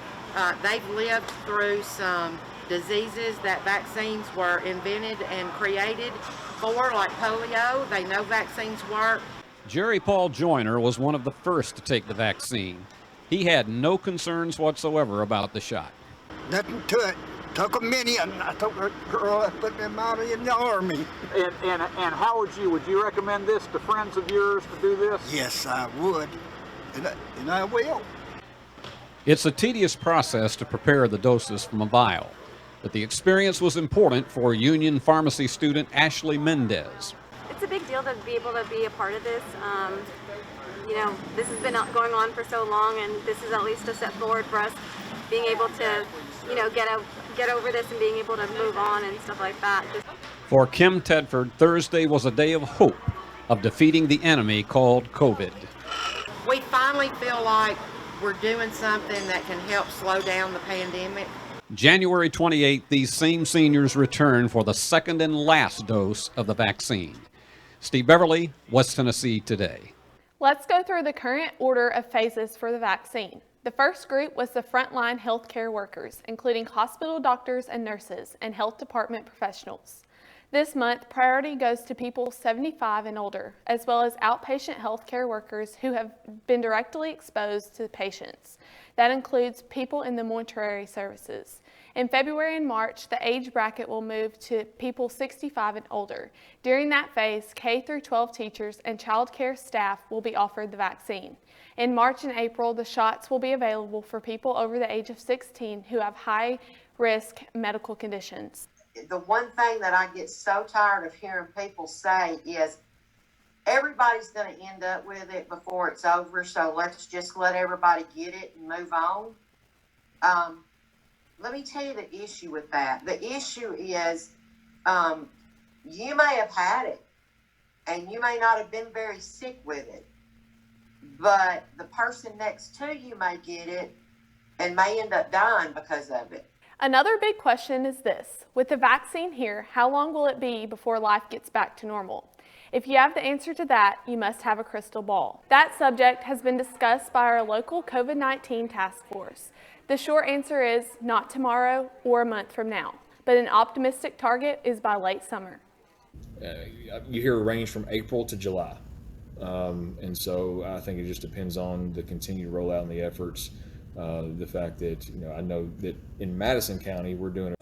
They've lived through some diseases that vaccines were invented and created for, like polio. They know vaccines work. Jerry Paul Joyner was one of the first to take the vaccine. He had no concerns whatsoever about the shot. Nothing to it. Took a minute, and I took a girl that put them out in the Army. And how would you recommend this to friends of yours to do this? Yes, I would, and I will. It's a tedious process to prepare the doses from a vial, but the experience was important for Union pharmacy student Ashley Mendez. It's a big deal feel to be able to be a part of this. You know, this has been going on for so long, and this is at least a step forward for us being able to, you know, get over this and being able to move on and stuff like that. For Kim Tedford, Thursday was a day of hope of defeating the enemy called COVID. We finally feel like we're doing something that can help slow down the pandemic. January 28th, these same seniors return for the second and last dose of the vaccine. Steve Beverly, West Tennessee Today. Let's go through the current order of phases for the vaccine. The first group was the frontline healthcare workers, including hospital doctors and nurses and health department professionals. This month, priority goes to people 75 and older, as well as outpatient healthcare workers who have been directly exposed to patients. That includes people in the mortuary services. In February and March, the age bracket will move to people 65 and older. During that phase, K through 12 teachers and child care staff will be offered the vaccine. In March and April, the shots will be available for people over the age of 16 who have high-risk medical conditions. The one thing that I get so tired of hearing people say is, everybody's going to end up with it before it's over, so let's just let everybody get it and move on. Let me tell you the issue with that. The issue is you may have had it, and you may not have been very sick with it, but the person next to you may get it and may end up dying because of it. Another big question is this. With the vaccine here, how long will it be before life gets back to normal? If you have the answer to that, you must have a crystal ball. That subject has been discussed by our local COVID-19 task force. The short answer is not tomorrow or a month from now, but an optimistic target is by late summer. You hear a range from April to July. And so I think it just depends on the continued rollout and the efforts. The fact that, I know that in Madison County, we're doing it.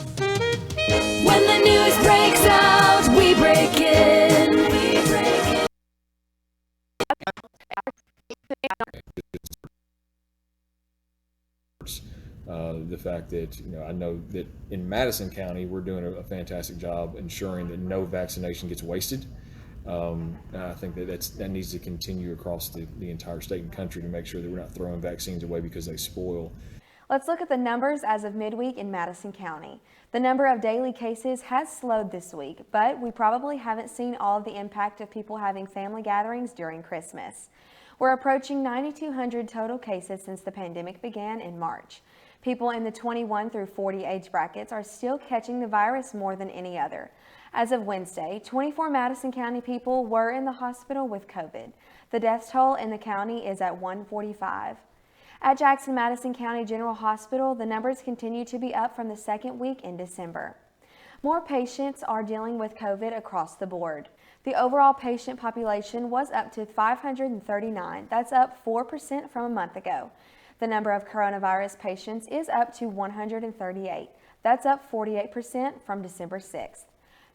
When the news breaks out, we break in. We break in. The fact that, I know that in Madison County, we're doing a fantastic job ensuring that no vaccination gets wasted. I think that needs to continue across the entire state and country to make sure that we're not throwing vaccines away because they spoil. Let's look at the numbers as of midweek in Madison County. The number of daily cases has slowed this week, but we probably haven't seen all of the impact of people having family gatherings during Christmas. We're approaching 9,200 total cases since the pandemic began in March. People in the 21 through 40 age brackets are still catching the virus more than any other. As of Wednesday, 24 Madison County people were in the hospital with COVID. The death toll in the county is at 145. At Jackson-Madison County General Hospital, the numbers continue to be up from the second week in December. More patients are dealing with COVID across the board. The overall patient population was up to 539. That's up 4% from a month ago. The number of coronavirus patients is up to 138. That's up 48% from December 6th.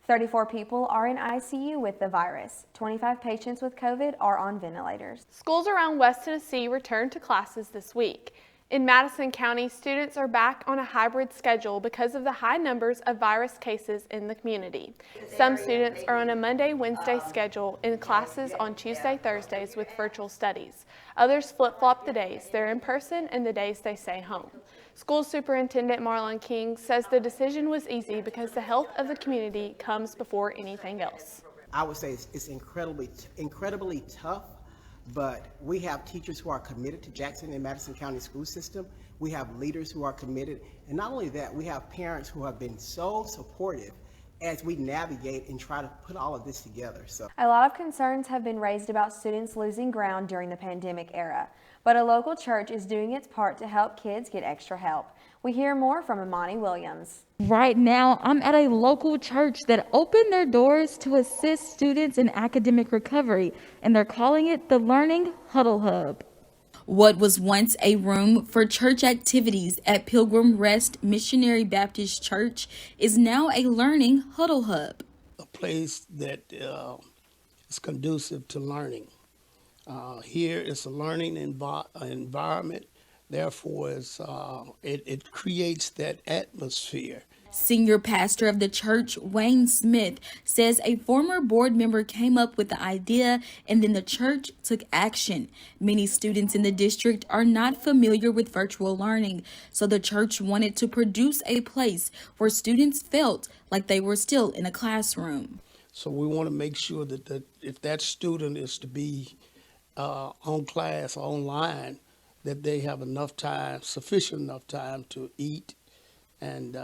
34 people are in ICU with the virus. 25 patients with COVID are on ventilators. Schools around West Tennessee returned to classes this week. In Madison County, students are back on a hybrid schedule because of the high numbers of virus cases in the community. Some students are on a Monday-Wednesday schedule in classes on Tuesday-Thursdays with virtual studies. Others flip-flop the days they're in person and the days they stay home. School Superintendent Marlon King says the decision was easy because the health of the community comes before anything else. I would say it's incredibly tough, but we have teachers who are committed to Jackson and Madison County school system. We have leaders who are committed. And not only that, we have parents who have been so supportive as we navigate and try to put all of this together. So a lot of concerns have been raised about students losing ground during the pandemic era, but a local church is doing its part to help kids get extra help. We hear more from Imani Williams. Right now, I'm at a local church that opened their doors to assist students in academic recovery, and they're calling it the Learning Huddle Hub. What was once a room for church activities at Pilgrim Rest Missionary Baptist Church is now a learning huddle hub. A place that is conducive to learning. Here is a learning environment therefore, it creates that atmosphere. Senior pastor of the church, Wayne Smith, says a former board member came up with the idea and then the church took action. Many students in the district are not familiar with virtual learning, so the church wanted to produce a place where students felt like they were still in a classroom. So we want to make sure that if that student is to be on class or online, that they have enough time, sufficient enough time to eat and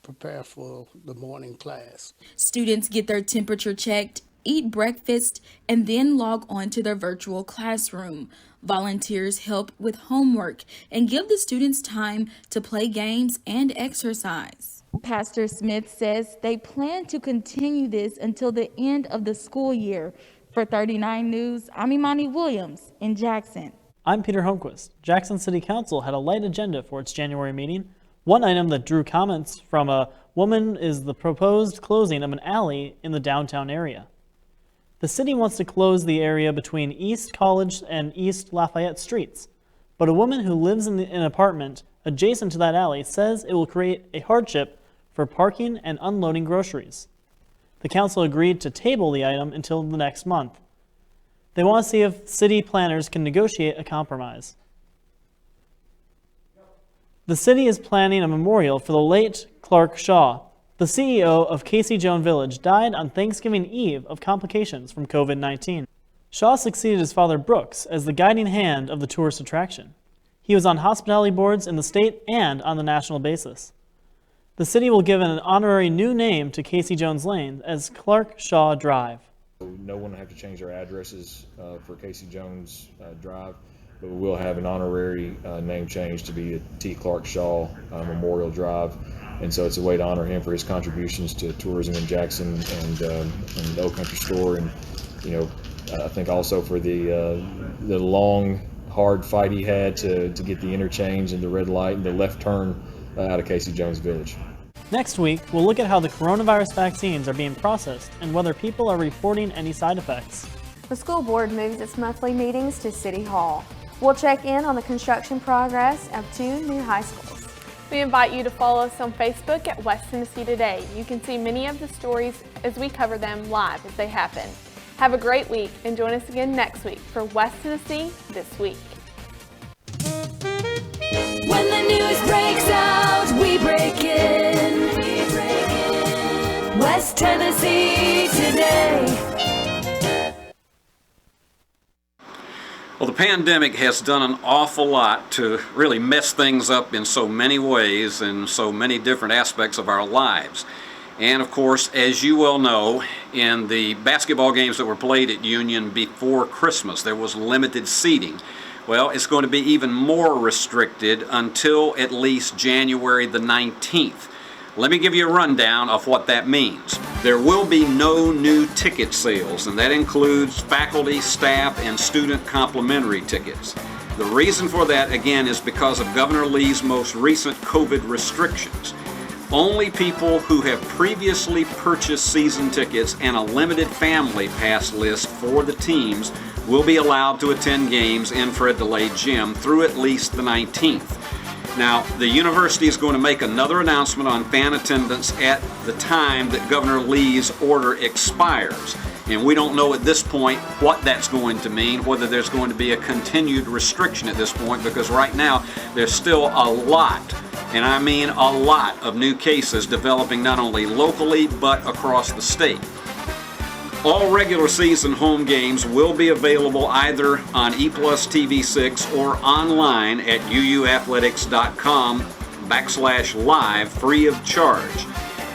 prepare for the morning class. Students get their temperature checked, eat breakfast, and then log on to their virtual classroom. Volunteers help with homework and give the students time to play games and exercise. Pastor Smith says they plan to continue this until the end of the school year. For 39 News, I'm Imani Williams in Jackson. I'm Peter Holmquist. Jackson City Council had a light agenda for its January meeting. One item that drew comments from a woman is the proposed closing of an alley in the downtown area. The city wants to close the area between East College and East Lafayette streets, but a woman who lives in an apartment adjacent to that alley says it will create a hardship for parking and unloading groceries. The council agreed to table the item until the next month. They want to see if city planners can negotiate a compromise. The city is planning a memorial for the late Clark Shaw. The CEO of Casey Jones Village died on Thanksgiving Eve of complications from COVID-19. Shaw succeeded his father Brooks as the guiding hand of the tourist attraction. He was on hospitality boards in the state and on the national basis. The city will give an honorary new name to Casey Jones Lane as Clark Shaw Drive. No one will have to change their addresses for Casey Jones Drive, but we will have an honorary name change to be a T. Clark Shaw Memorial Drive. And so it's a way to honor him for his contributions to tourism in Jackson and the Old Country Store. And, I think also for the long, hard fight he had to get the interchange and the red light and the left turn out of Casey Jones Village. Next week, we'll look at how the coronavirus vaccines are being processed and whether people are reporting any side effects. The school board moves its monthly meetings to City Hall. We'll check in on the construction progress of 2 new high schools. We invite you to follow us on Facebook at West Tennessee Today. You can see many of the stories as we cover them live as they happen. Have a great week and join us again next week for West Tennessee This Week. When the news breaks out, we break in. West Tennessee Today. Well, the pandemic has done an awful lot to really mess things up in so many ways and so many different aspects of our lives. And of course, as you well know, in the basketball games that were played at Union before Christmas, there was limited seating. Well, it's going to be even more restricted until at least January the 19th. Let me give you a rundown of what that means. There will be no new ticket sales, and that includes faculty, staff, and student complimentary tickets. The reason for that, again, is because of Governor Lee's most recent COVID restrictions. Only people who have previously purchased season tickets and a limited family pass list for the teams will be allowed to attend games in Fred DeLay Gym through at least the 19th. Now, the university is going to make another announcement on fan attendance at the time that Governor Lee's order expires. And we don't know at this point what that's going to mean, whether there's going to be a continued restriction at this point, because right now there's still a lot, and I mean a lot, of new cases developing not only locally but across the state. All regular season home games will be available either on ePlus TV6 or online at uuathletics.com/live free of charge.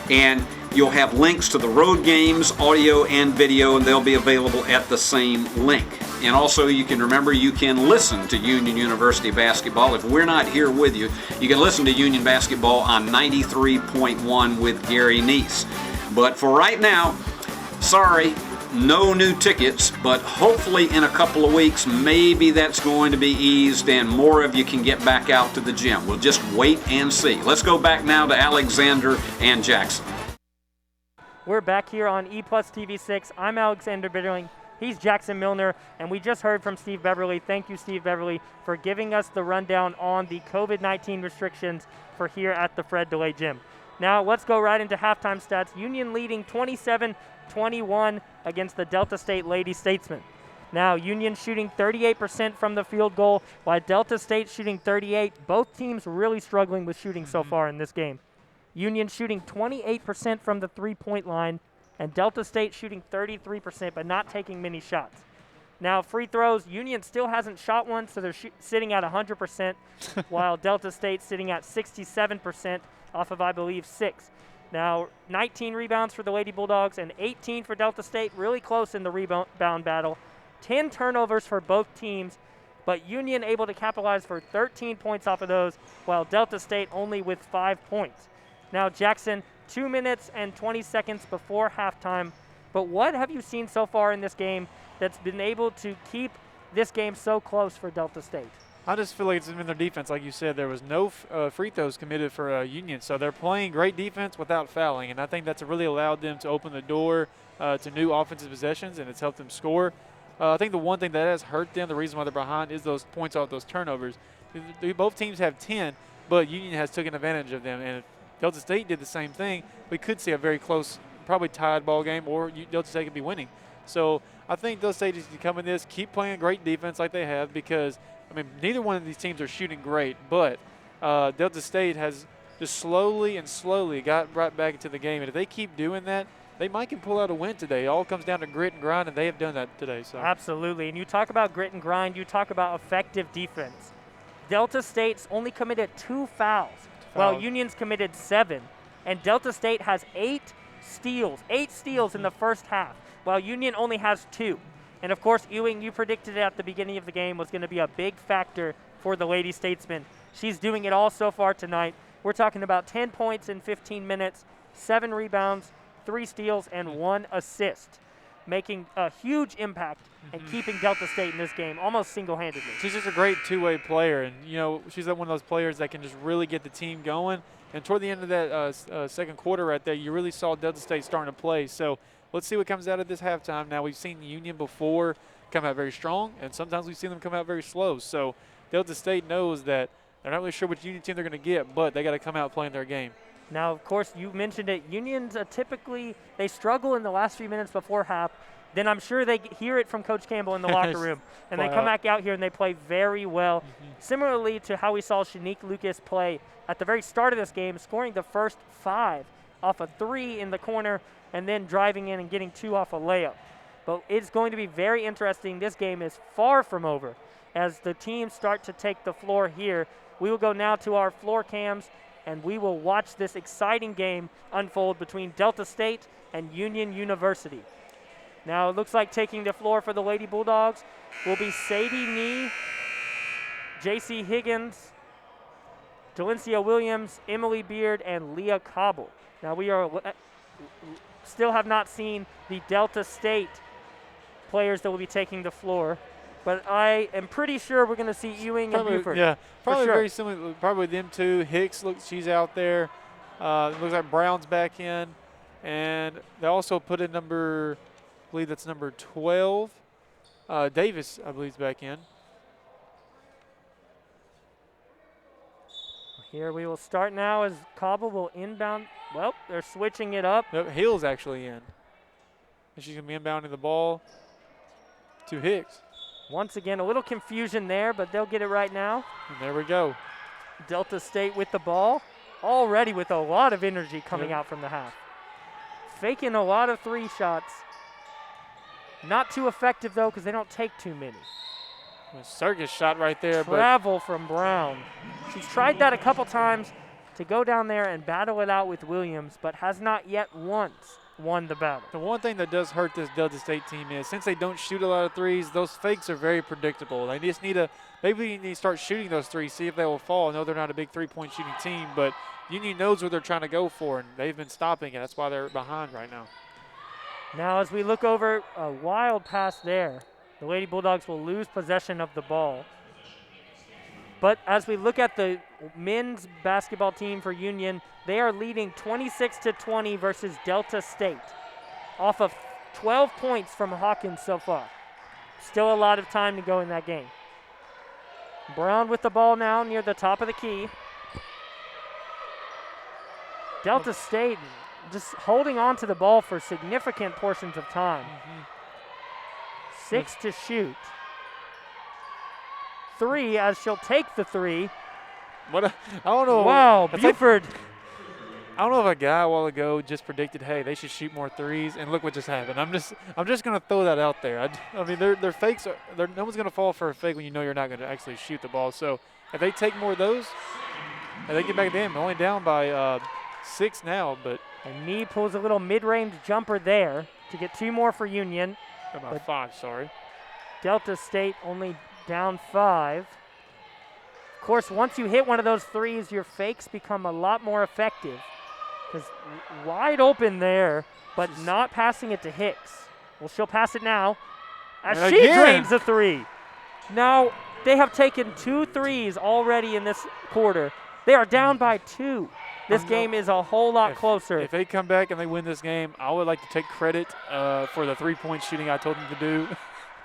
And you'll have links to the road games, audio and video, and they'll be available at the same link. And also you can listen to Union University basketball. If we're not here with you, you can listen to Union basketball on 93.1 with Gary Neese. But for right now, sorry, no new tickets, but hopefully in a couple of weeks, maybe that's going to be eased and more of you can get back out to the gym. We'll just wait and see. Let's go back now to Alexander and Jackson. We're back here on ePlus TV6. I'm Alexander Bitterling. He's Jackson Milner, and we just heard from Steve Beverly. Thank you, Steve Beverly, for giving us the rundown on the COVID-19 restrictions for here at the Fred DeLay Gym. Now let's go right into halftime stats. Union leading 27-21 against the Delta State Lady Statesmen. Now Union shooting 38% from the field goal, while Delta State shooting 38%. Both teams really struggling with shooting so far in this game. Union shooting 28% from the three-point line, and Delta State shooting 33%, but not taking many shots. Now, free throws, Union still hasn't shot one, so they're sitting at 100%, while Delta State sitting at 67% off of, I believe, 6. Now, 19 rebounds for the Lady Bulldogs and 18 for Delta State, really close in the rebound battle. 10 turnovers for both teams, but Union able to capitalize for 13 points off of those, while Delta State only with 5 points. Now, Jackson, 2 minutes and 20 seconds before halftime. But what have you seen so far in this game that's been able to keep this game so close for Delta State? I just feel like it's been their defense. Like you said, there was no free throws committed for Union. So they're playing great defense without fouling. And I think that's really allowed them to open the door to new offensive possessions, and it's helped them score. I think the one thing that has hurt them, the reason why they're behind, is those points off those turnovers. Both teams have 10, but Union has taken advantage of them. And if Delta State did the same thing, we could see a very close, probably tied ball game, or Delta State could be winning. So I think Delta State needs to come in this, keep playing great defense like they have, because, I mean, neither one of these teams are shooting great, but Delta State has just slowly got right back into the game. And if they keep doing that, they might can pull out a win today. It all comes down to grit and grind, and they have done that today. So absolutely. And you talk about grit and grind, you talk about effective defense. Delta State's only committed 2 fouls, while Union's committed 7. And Delta State has 8 steals in the first half, while Union only has 2. And of course, Ewing, you predicted at the beginning of the game, was going to be a big factor for the Lady Statesmen. She's doing it all so far tonight. We're talking about 10 points in 15 minutes, 7 rebounds, 3 steals, and 1 assist, making a huge impact and keeping Delta State in this game almost single-handedly. She's just a great two-way player, and, you know, she's one of those players that can just really get the team going. And toward the end of that second quarter right there, you really saw Delta State starting to play. So let's see what comes out of this halftime. Now, we've seen Union before come out very strong, and sometimes we've seen them come out very slow. So Delta State knows that they're not really sure which Union team they're going to get, but they got to come out playing their game. Now, of course, you mentioned it. Unions typically, they struggle in the last few minutes before half. Then I'm sure they hear it from Coach Campbell in the locker room, and they come back out here and they play very well. Similarly to how we saw Shanique Lucas play at the very start of this game, scoring the first 5 off a 3 in the corner and then driving in and getting 2 off a layup. But it's going to be very interesting. This game is far from over as the teams start to take the floor here. We will go now to our floor cams, and we will watch this exciting game unfold between Delta State and Union University. Now it looks like taking the floor for the Lady Bulldogs will be Sadie Nee, J.C. Higgins, Delencia Williams, Emily Beard, and Leah Cobble. Now we are still have not seen the Delta State players that will be taking the floor, but I am pretty sure we're going to see Ewing and Buford. Yeah, probably sure. very similar. Probably them two. Hicks she's out there. Looks like Brown's back in, and they also put in number, I believe that's number 12. Davis, I believe, is back in. Here we will start now as Cobble will inbound. Well, they're switching it up. Nope, Hill's actually in. And she's going to be inbounding the ball to Hicks. Once again, a little confusion there, but they'll get it right now. And there we go. Delta State with the ball, already with a lot of energy coming out from the half. Faking a lot of 3 shots. Not too effective, though, because they don't take too many. A circus shot right there. Travel from Brown. She's tried that a couple times to go down there and battle it out with Williams, but has not yet once won the battle. The one thing that does hurt this Delta State team is since they don't shoot a lot of threes, those fakes are very predictable. They just need to, maybe you need to start shooting those threes, see if they will fall. I know they're not a big three-point shooting team, but Union knows what they're trying to go for, and they've been stopping it. That's why they're behind right now. Now as we look over, a wild pass there. The Lady Bulldogs will lose possession of the ball. But as we look at the men's basketball team for Union, they are leading 26-20 versus Delta State off of 12 points from Hawkins so far. Still a lot of time to go in that game. Brown with the ball now near the top of the key. Delta State just holding on to the ball for significant portions of time. 6 to shoot. 3 as she'll take the 3. I don't know. Wow, Buford. I don't know if a guy a while ago just predicted, hey, they should shoot more threes, and look what just happened. I'm just gonna throw that out there. I mean, their fakes no one's gonna fall for a fake when you know you're not gonna actually shoot the ball. So if they take more of those, and they get back in, only down by 6 now, but. And Nee pulls a little mid-range jumper there to get 2 more for Union. About 5, sorry. Delta State only down 5. Of course, once you hit one of those threes, your fakes become a lot more effective. Because wide open there, but not passing it to Hicks. Well, she'll pass it now as she drains a 3. Now, they have taken 2 threes already in this quarter. They are down by 2. This game is a whole lot closer. If they come back and they win this game, I would like to take credit for the 3-point shooting I told them to do.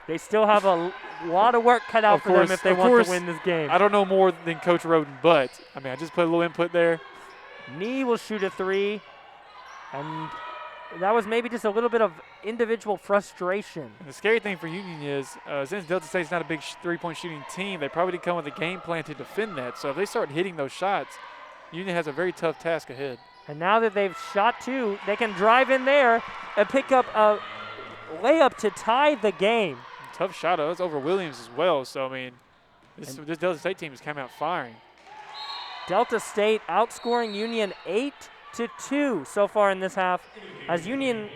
They still have a lot of work cut out for them if they want to win this game. I don't know more than Coach Roden, but, I mean, I just put a little input there. Nee will shoot a 3, and that was maybe just a little bit of individual frustration. And the scary thing for Union is, since Delta State's not a big 3-point shooting team, they probably didn't come with a game plan to defend that. So if they start hitting those shots, Union has a very tough task ahead. And now that they've shot 2, they can drive in there and pick up a layup to tie the game. Tough shot. That's over Williams as well. So, I mean, this Delta State team has come out firing. Delta State outscoring Union 8-2 so far in this half, as Union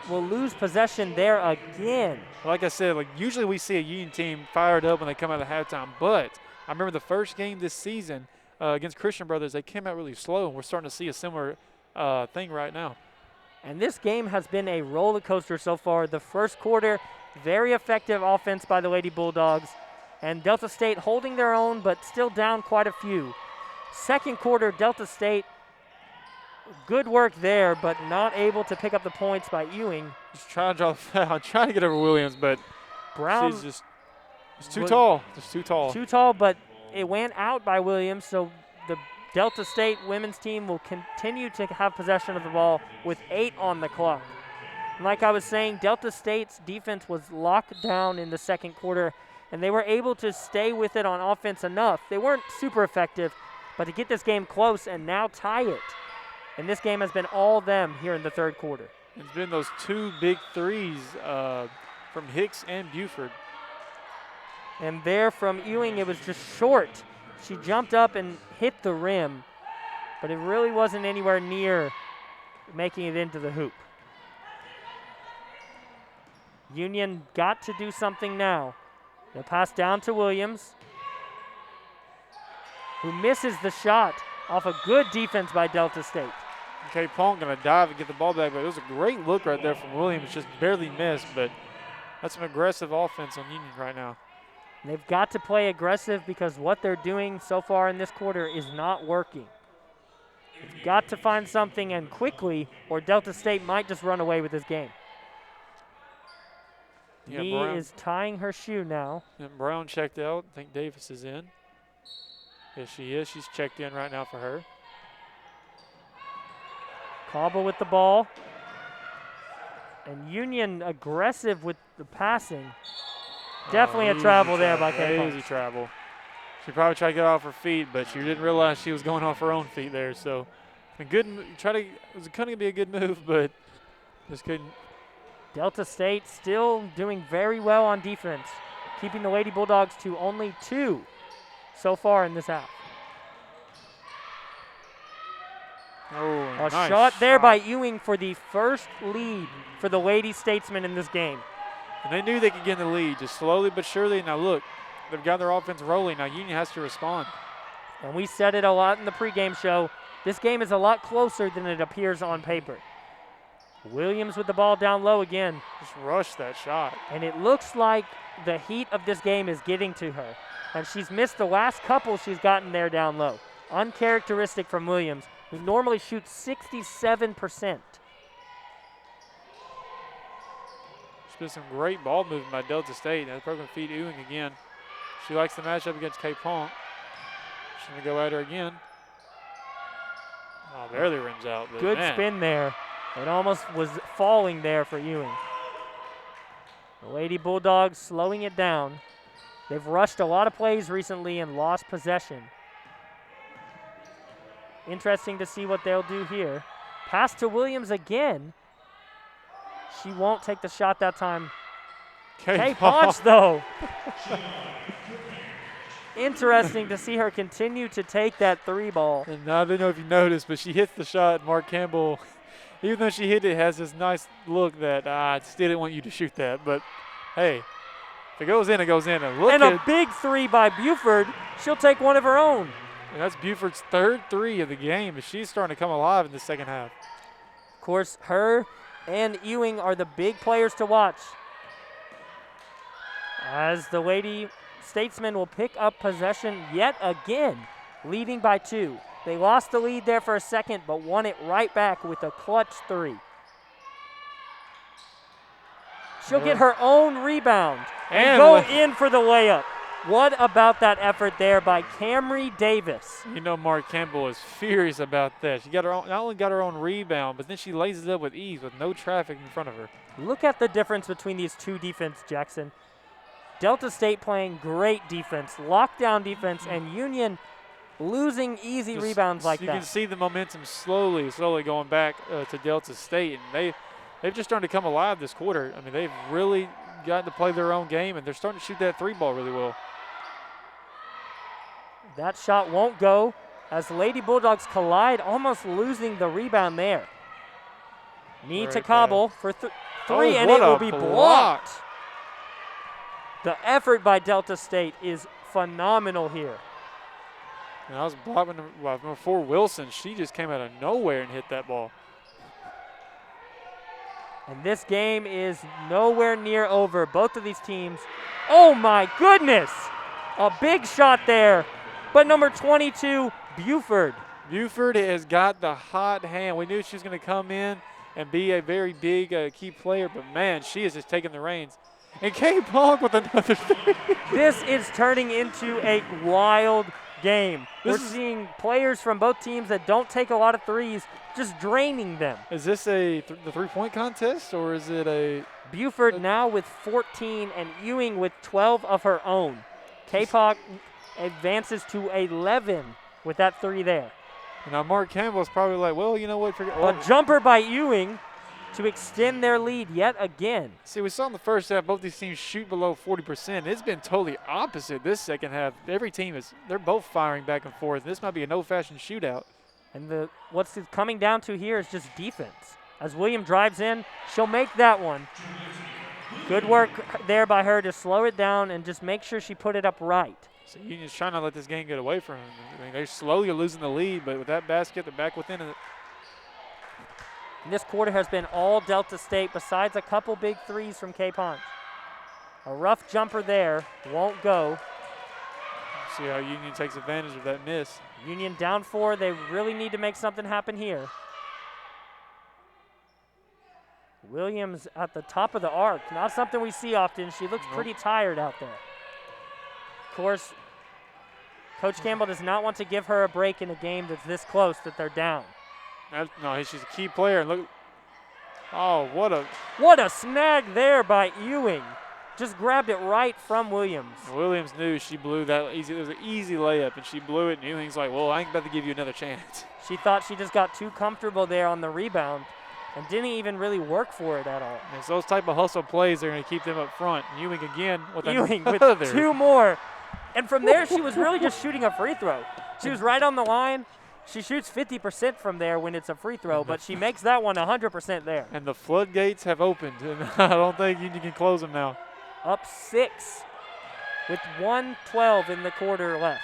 will lose possession there again. Like I said, usually we see a Union team fired up when they come out of halftime, but I remember the first game this season against Christian Brothers, they came out really slow, and we're starting to see a similar thing right now. And this game has been a roller coaster so far. The first quarter, very effective offense by the Lady Bulldogs, and Delta State holding their own, but still down quite a few. Second quarter, Delta State, good work there, but not able to pick up the points by Ewing. Just trying to draw the foul, trying to get over Williams, but Brown she's just too tall. Just too tall. Too tall, but it went out by Williams, so the Delta State women's team will continue to have possession of the ball with 8 on the clock. And like I was saying, Delta State's defense was locked down in the second quarter, and they were able to stay with it on offense enough. They weren't super effective, but to get this game close and now tie it. And this game has been all them here in the third quarter. It's been those 2 big threes from Hicks and Buford. And there from Ewing, it was just short. She jumped up and hit the rim, but it really wasn't anywhere near making it into the hoop. Union got to do something now. They'll pass down to Williams, who misses the shot off a good defense by Delta State. Okay, Pong going to dive and get the ball back, but it was a great look right there from Williams. Just barely missed, but that's some aggressive offense on Union right now. They've got to play aggressive because what they're doing so far in this quarter is not working. They've got to find something and quickly, or Delta State might just run away with this game. Yeah, Nee is tying her shoe now. And Brown checked out. I think Davis is in. Yes, she is. She's checked in right now for her. Cobble with the ball. And Union aggressive with the passing. Definitely a travel there by Kay. Easy travel. She probably tried to get off her feet, but she didn't realize she was going off her own feet there. So, a good. It was going to be a good move, but just couldn't. Delta State still doing very well on defense, keeping the Lady Bulldogs to only 2 so far in this half. Oh, a shot there by Ewing for the first lead for the Lady Statesmen in this game. And they knew they could get in the lead, just slowly but surely. Now look, they've got their offense rolling. Now Union has to respond. And we said it a lot in the pregame show. This game is a lot closer than it appears on paper. Williams with the ball down low again. Just rushed that shot. And it looks like the heat of this game is getting to her. And she's missed the last couple she's gotten there down low. Uncharacteristic from Williams, who normally shoots 67%. It's been some great ball movement by Delta State. Now the program feed Ewing again. She likes the matchup against K Ponk. She's going to go at her again. Oh, barely rims out. But Good man. spin there. It almost was falling there for Ewing. The Lady Bulldogs slowing it down. They've rushed a lot of plays recently and lost possession. Interesting to see what they'll do here. Pass to Williams again. She won't take the shot that time. K-Ponch, though. Interesting to see her continue to take that 3 ball. And I don't know if you noticed, but she hits the shot. Mark Campbell, even though she hit it, has this nice look that I still didn't want you to shoot that. But, hey, if it goes in, it goes in. And a big 3 by Buford. She'll take one of her own. And that's Buford's 3rd 3 of the game, but she's starting to come alive in the second half. Of course, her and Ewing are the big players to watch. As the Lady Statesmen will pick up possession yet again, leading by 2. They lost the lead there for a second, but won it right back with a clutch 3. She'll get her own rebound and go in for the layup. What about that effort there by Camry Davis? You know Mark Campbell is furious about that. She got her own, not only got her own rebound, but then she lays it up with ease with no traffic in front of her. Look at the difference between these two defense, Jackson. Delta State playing great defense, lockdown defense, and Union losing easy rebounds like that. You can see the momentum slowly going back to Delta State, and they've just started to come alive this quarter. I mean, they've really gotten to play their own game, and they're starting to shoot that 3 ball really well. That shot won't go as the Lady Bulldogs collide, almost losing the rebound there. Knee to Cobble for 3, and it will be blocked. The effort by Delta State is phenomenal here. And I was blocked by number 4, Wilson. She just came out of nowhere and hit that ball. And this game is nowhere near over. Both of these teams, oh my goodness! A big shot there. But number 22, Buford. Buford has got the hot hand. We knew she was going to come in and be a very big key player, but man, she is just taking the reins. And K Ponk with another 3. This is turning into a wild game. We're seeing players from both teams that don't take a lot of threes, just draining them. Is this the 3-point contest, or is it a... Buford now with 14 and Ewing with 12 of her own. K Ponk advances to 11 with that 3 there. Now Mark Campbell's probably like, well, you know what? A jumper by Ewing to extend their lead yet again. See, we saw in the first half both these teams shoot below 40%. It's been totally opposite this second half. Every team they're both firing back and forth. This might be an old-fashioned shootout. And what's coming down to here is just defense. As William drives in, she'll make that one. Good work there by her to slow it down and just make sure she put it up right. So Union's trying to let this game get away from them. I mean, they're slowly losing the lead, but with that basket, they're back within it. And this quarter has been all Delta State besides a couple big 3s from K Ponch. A rough jumper there, won't go. See how Union takes advantage of that miss. Union down 4, they really need to make something happen here. Williams at the top of the arc, not something we see often. She looks pretty tired out there. Of course, Coach Campbell does not want to give her a break in a game that's this close that they're down. No, she's a key player. And look, oh, what a snag there by Ewing. Just grabbed it right from Williams. Williams knew she blew that easy. It was an easy layup, and she blew it. And Ewing's like, well, I ain't about to give you another chance. She thought she just got too comfortable there on the rebound and didn't even really work for it at all. And so those type of hustle plays are going to keep them up front. And Ewing again with Ewing with 2 more. And from there, she was really just shooting a free throw. She was right on the line. She shoots 50% from there when it's a free throw, but she makes that one 100% there. And the floodgates have opened, and I don't think Union can close them now. Up 6 with 1:12 in the quarter left.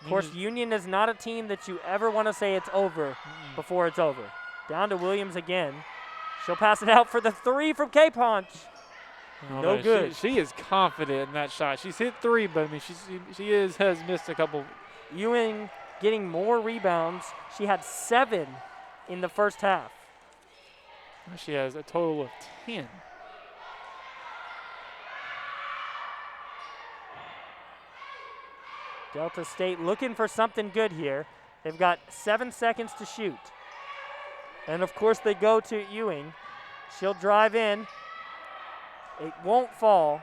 Of course, Union is not a team that you ever want to say it's over before it's over. Down to Williams again. She'll pass it out for the 3 from K Ponch. No good. She is confident in that shot. She's hit 3, but I mean, she has missed a couple. Ewing getting more rebounds. She had 7 in the first half. She has a total of 10. Delta State looking for something good here. They've got 7 seconds to shoot. And of course they go to Ewing. She'll drive in. It won't fall.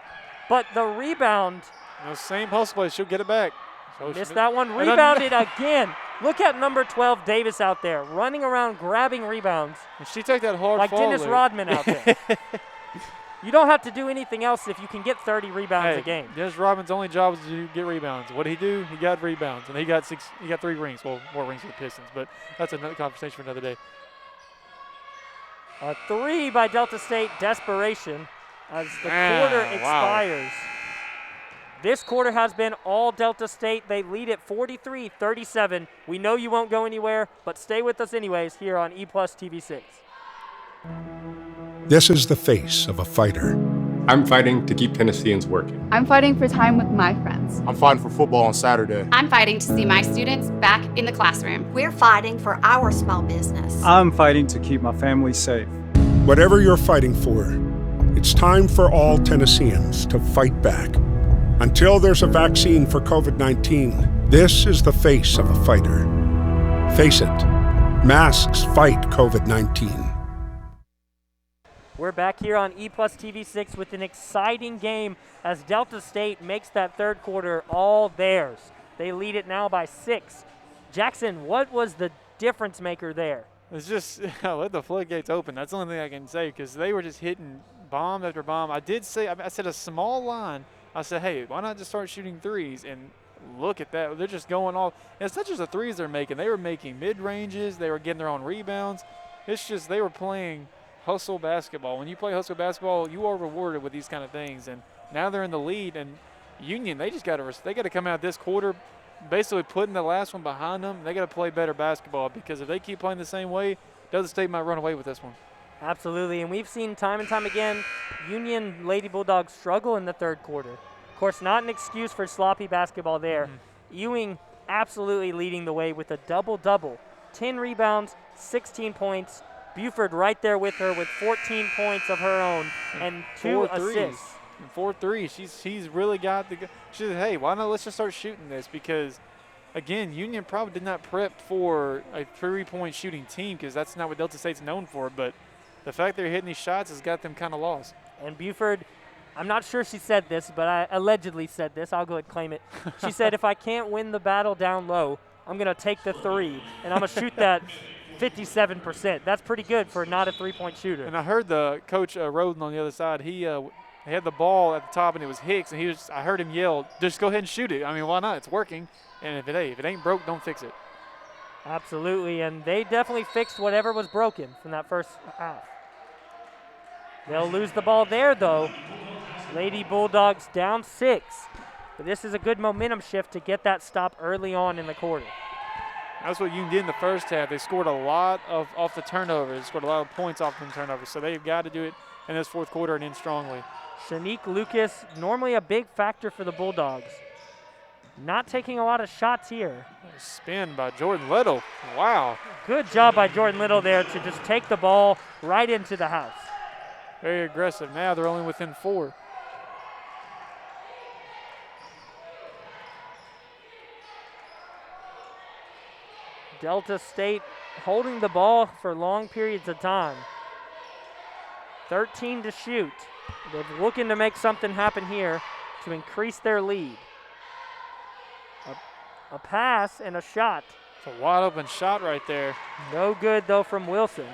But the rebound. Same hustle play. She'll get it back. So Missed that one. Rebounded again. Look at number 12, Davis, out there, running around, grabbing rebounds. And she took that hard like fall. Dennis Rodman out there. You don't have to do anything else if you can get 30 rebounds a game. Dennis Rodman's only job is to get rebounds. What did he do? He got rebounds, and he got 3 rings. Well, more rings for the Pistons, but that's another conversation for another day. A 3 by Delta State, desperation, as the quarter expires. Wow. This quarter has been all Delta State. They lead it 43-37. We know you won't go anywhere, but stay with us anyways here on E+ TV6. This is the face of a fighter. I'm fighting to keep Tennesseans working. I'm fighting for time with my friends. I'm fighting for football on Saturday. I'm fighting to see my students back in the classroom. We're fighting for our small business. I'm fighting to keep my family safe. Whatever you're fighting for, it's time for all Tennesseans to fight back. Until there's a vaccine for COVID-19, this is the face of a fighter. Face it, masks fight COVID-19. We're back here on E+ TV6 with an exciting game as Delta State makes that third quarter all theirs. They lead it now by 6. Jackson, what was the difference maker there? It's just let the floodgates open. That's the only thing I can say because they were just hitting bomb after bomb. I said a small line. I said, hey, why not just start shooting threes? And look at that. They're just going all. And it's not just the threes they're making. They were making mid-ranges. They were getting their own rebounds. It's just they were playing hustle basketball. When you play hustle basketball, you are rewarded with these kind of things. And now they're in the lead. And Union, they got to come out this quarter basically putting the last one behind them. They got to play better basketball because if they keep playing the same way, Delta State might run away with this one. Absolutely, and we've seen time and time again Union Lady Bulldogs struggle in the third quarter. Of course, not an excuse for sloppy basketball there. Ewing absolutely leading the way with a double-double. 10 rebounds, 16 points. Buford right there with her with 14 points of her own and 2 assists. And 4 threes. She's really got the. She said, hey, why not let's just start shooting this? Because, again, Union probably did not prep for a 3-point shooting team because that's not what Delta State's known for. But the fact they're hitting these shots has got them kind of lost. And Buford, I'm not sure she said this, but I allegedly said this. I'll go ahead and claim it. She said, if I can't win the battle down low, I'm going to take the 3, and I'm going to shoot that 57%. That's pretty good for not a 3-point shooter. And I heard the coach Roden on the other side. He had the ball at the top, and it was Hicks, and I heard him yell, just go ahead and shoot it. I mean, why not? It's working. And if it ain't broke, don't fix it. Absolutely, and they definitely fixed whatever was broken from that first half. They'll lose the ball there, though. Lady Bulldogs down 6. But this is a good momentum shift to get that stop early on in the quarter. That's what Union did in the first half. They scored a lot off the turnovers. They scored a lot of points off the turnovers. So they've got to do it in this fourth quarter and end strongly. Shanique Lucas, normally a big factor for the Bulldogs. Not taking a lot of shots here. Spin by Jordan Little. Wow. Good job by Jordan Little there to just take the ball right into the house. Very aggressive. Now they're only within 4. Delta State holding the ball for long periods of time. 13 to shoot. They're looking to make something happen here to increase their lead. A pass and a shot. It's a wide open shot right there. No good though from Wilson.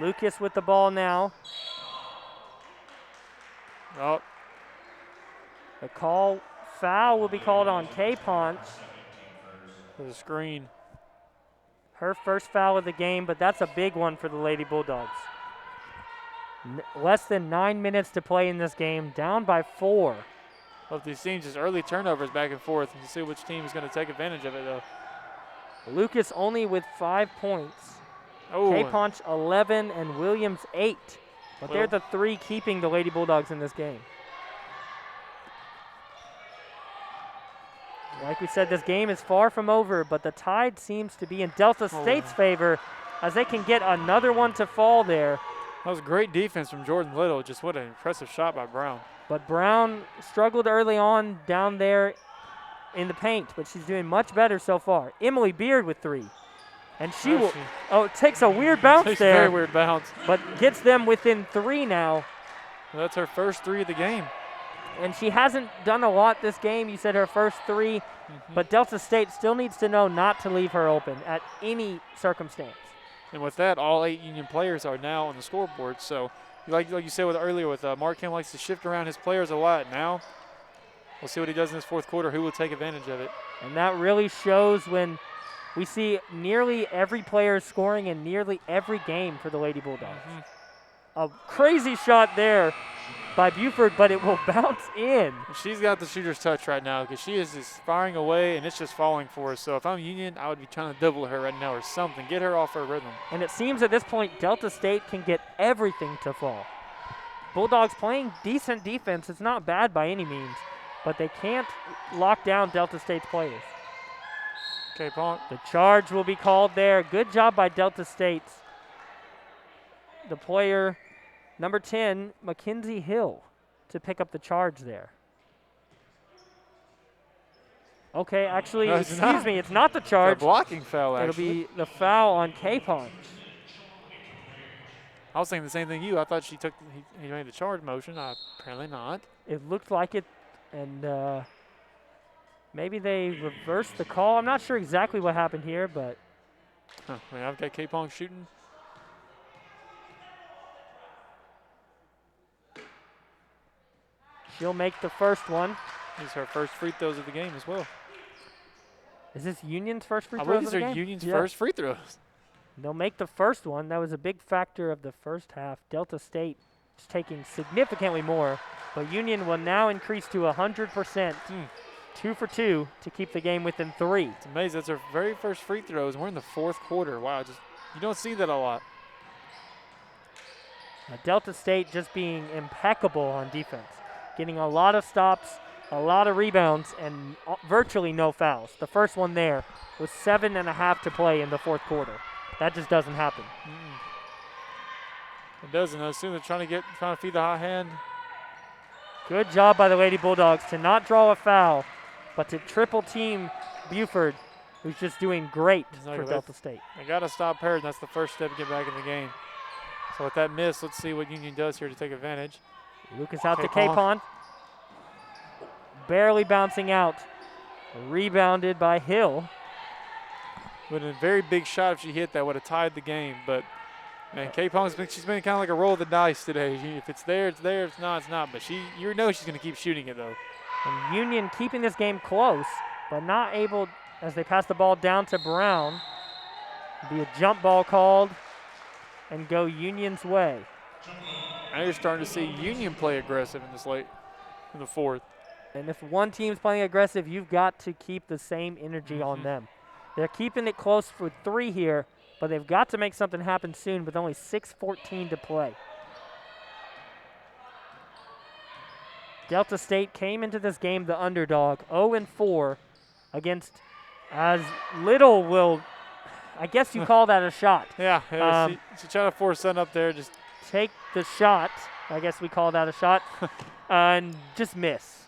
Lucas with the ball now. Oh. The foul will be called on Kay Ponch. For the screen. Her first foul of the game, but that's a big one for the Lady Bulldogs. Less than 9 minutes to play in this game, down by 4. Both these teams just early turnovers back and forth and to see which team is going to take advantage of it, though. Lucas only with 5 points. Oh. Kay Ponch 11 and Williams 8. But they're the 3 keeping the Lady Bulldogs in this game. Like we said, this game is far from over, but the tide seems to be in Delta State's favor as they can get another one to fall there. That was great defense from Jordan Little. Just what an impressive shot by Brown. But Brown struggled early on down there in the paint, but she's doing much better so far. Emily Beard with 3. And she will, takes a weird bounce takes there. A very weird bounce. But gets them within 3 now. Well, that's her first 3 of the game. And she hasn't done a lot this game. You said her first 3, but Delta State still needs to know not to leave her open at any circumstance. And with that, all 8 Union players are now on the scoreboard. So, like you said earlier, with Mark Kim likes to shift around his players a lot. Now, we'll see what he does in this fourth quarter. Who will take advantage of it? And that really shows when we see nearly every player scoring in nearly every game for the Lady Bulldogs. A crazy shot there by Buford, but it will bounce in. She's got the shooter's touch right now because she is just firing away and it's just falling for her. So if I'm Union, I would be trying to double her right now or something. Get her off her rhythm. And it seems at this point Delta State can get everything to fall. Bulldogs playing decent defense. It's not bad by any means, but they can't lock down Delta State's players. Okay, Paul. The charge will be called there. Good job by Delta State. The player, number 10, Mackenzie Hill, to pick up the charge there. Okay, actually, No, excuse me, it's not the charge. It's a blocking foul, actually. It'll be the foul on Capon. I was saying the same thing you. I thought he made the charge motion. Apparently not. It looked like it, and maybe they reversed the call. I'm not sure exactly what happened here, but. I mean, I've got K-Pong shooting. She'll make the first one. These are her first free throws of the game as well. Is this Union's first free I throws believe of the these are game? Union's first free throws. They'll make the first one. That was a big factor of the first half. Delta State is taking significantly more, but Union will now increase to 100%. 2 for 2 to keep the game within 3. It's amazing. That's our very first free throws. We're in the fourth quarter. Wow, you don't see that a lot. Now Delta State just being impeccable on defense, getting a lot of stops, a lot of rebounds, and virtually no fouls. The first one there was 7.5 to play in the fourth quarter. That just doesn't happen. It doesn't. As soon as they're trying to feed the hot hand. Good job by the Lady Bulldogs to not draw a foul, but to triple team Buford, who's just doing great for Delta State. They got to stop her, and that's the first step to get back in the game. So with that miss, let's see what Union does here to take advantage. Lucas out to Capon. Barely bouncing out. Rebounded by Hill. Would have been a very big shot if she hit that. Would have tied the game. But, man, Capon, she's been kind of like a roll of the dice today. If it's there, it's there. If it's not, it's not. But you know she's going to keep shooting it, though. And Union keeping this game close, but not able, as they pass the ball down to Brown. Be a jump ball called and go Union's way. Now you're starting to see Union play aggressive in the fourth. And if one team's playing aggressive, you've got to keep the same energy on them. They're keeping it close for 3 here, but they've got to make something happen soon with only 6:14 to play. Delta State came into this game the underdog, 0-4 against as little will, I guess you call that a shot. Yeah, she tried to force something up there. Just take the shot. I guess we call that a shot. And just miss.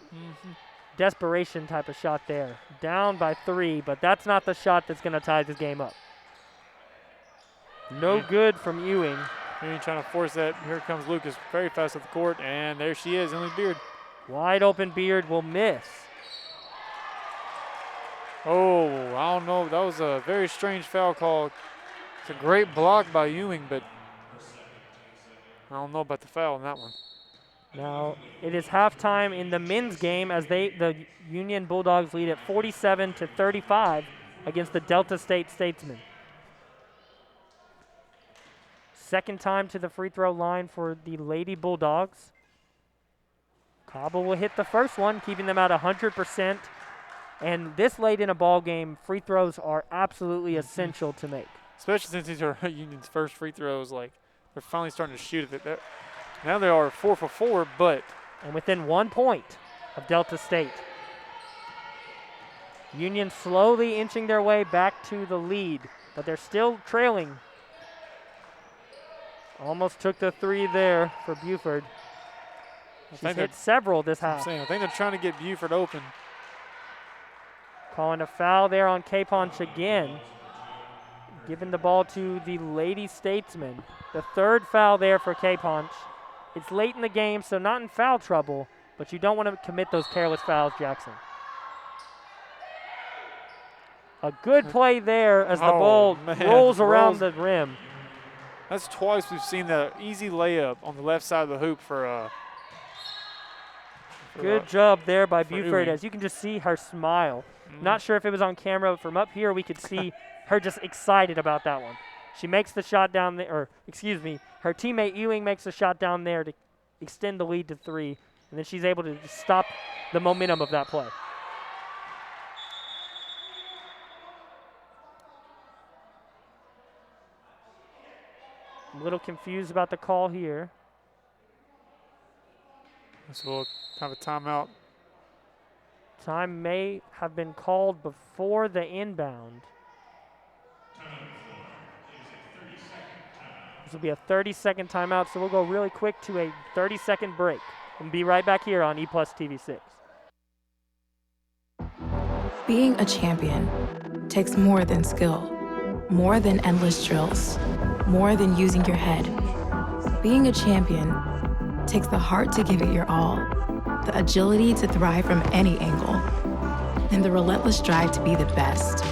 Desperation type of shot there. Down by 3, but that's not the shot that's going to tie this game up. No good from Ewing. Ewing trying to force that. Here comes Lucas very fast at the court, and there she is, Emily Beard. Wide open Beard will miss. Oh, I don't know. That was a very strange foul call. It's a great block by Ewing, but I don't know about the foul on that one. Now, it is halftime in the men's game as the Union Bulldogs lead at 47-35 against the Delta State Statesmen. Second time to the free throw line for the Lady Bulldogs. Cobble will hit the first one, keeping them at 100%. And this late in a ball game, free throws are absolutely essential to make. Especially since these are Union's first free throws. Like, they're finally starting to shoot at it. Now they are 4 for 4, but. And within 1 point of Delta State. Union slowly inching their way back to the lead, but they're still trailing. Almost took the 3 there for Buford. She's hit several this half. I think they're trying to get Buford open. Calling a foul there on K-Ponch again. Giving the ball to the Lady Statesman. The 3rd foul there for K-Ponch. It's late in the game, so not in foul trouble, but you don't want to commit those careless fouls, Jackson. A good play there as the ball rolls around the rim. That's twice we've seen the easy layup on the left side of the hoop for good job there by Buford, Ewing. as you can just see her smile. Not sure if it was on camera, but from up here we could see her just excited about that one. She makes the shot down there, or excuse me, her teammate Ewing makes a shot down there to extend the lead to 3, and then she's able to just stop the momentum of that play. I'm a little confused about the call here. So we'll have a timeout. Time may have been called before the inbound. This will be a 30-second timeout, so we'll go really quick to a 30-second break. We'll be right back here on E+ TV6. Being a champion takes more than skill, more than endless drills, more than using your head. Being a champion takes the heart to give it your all, the agility to thrive from any angle, and the relentless drive to be the best.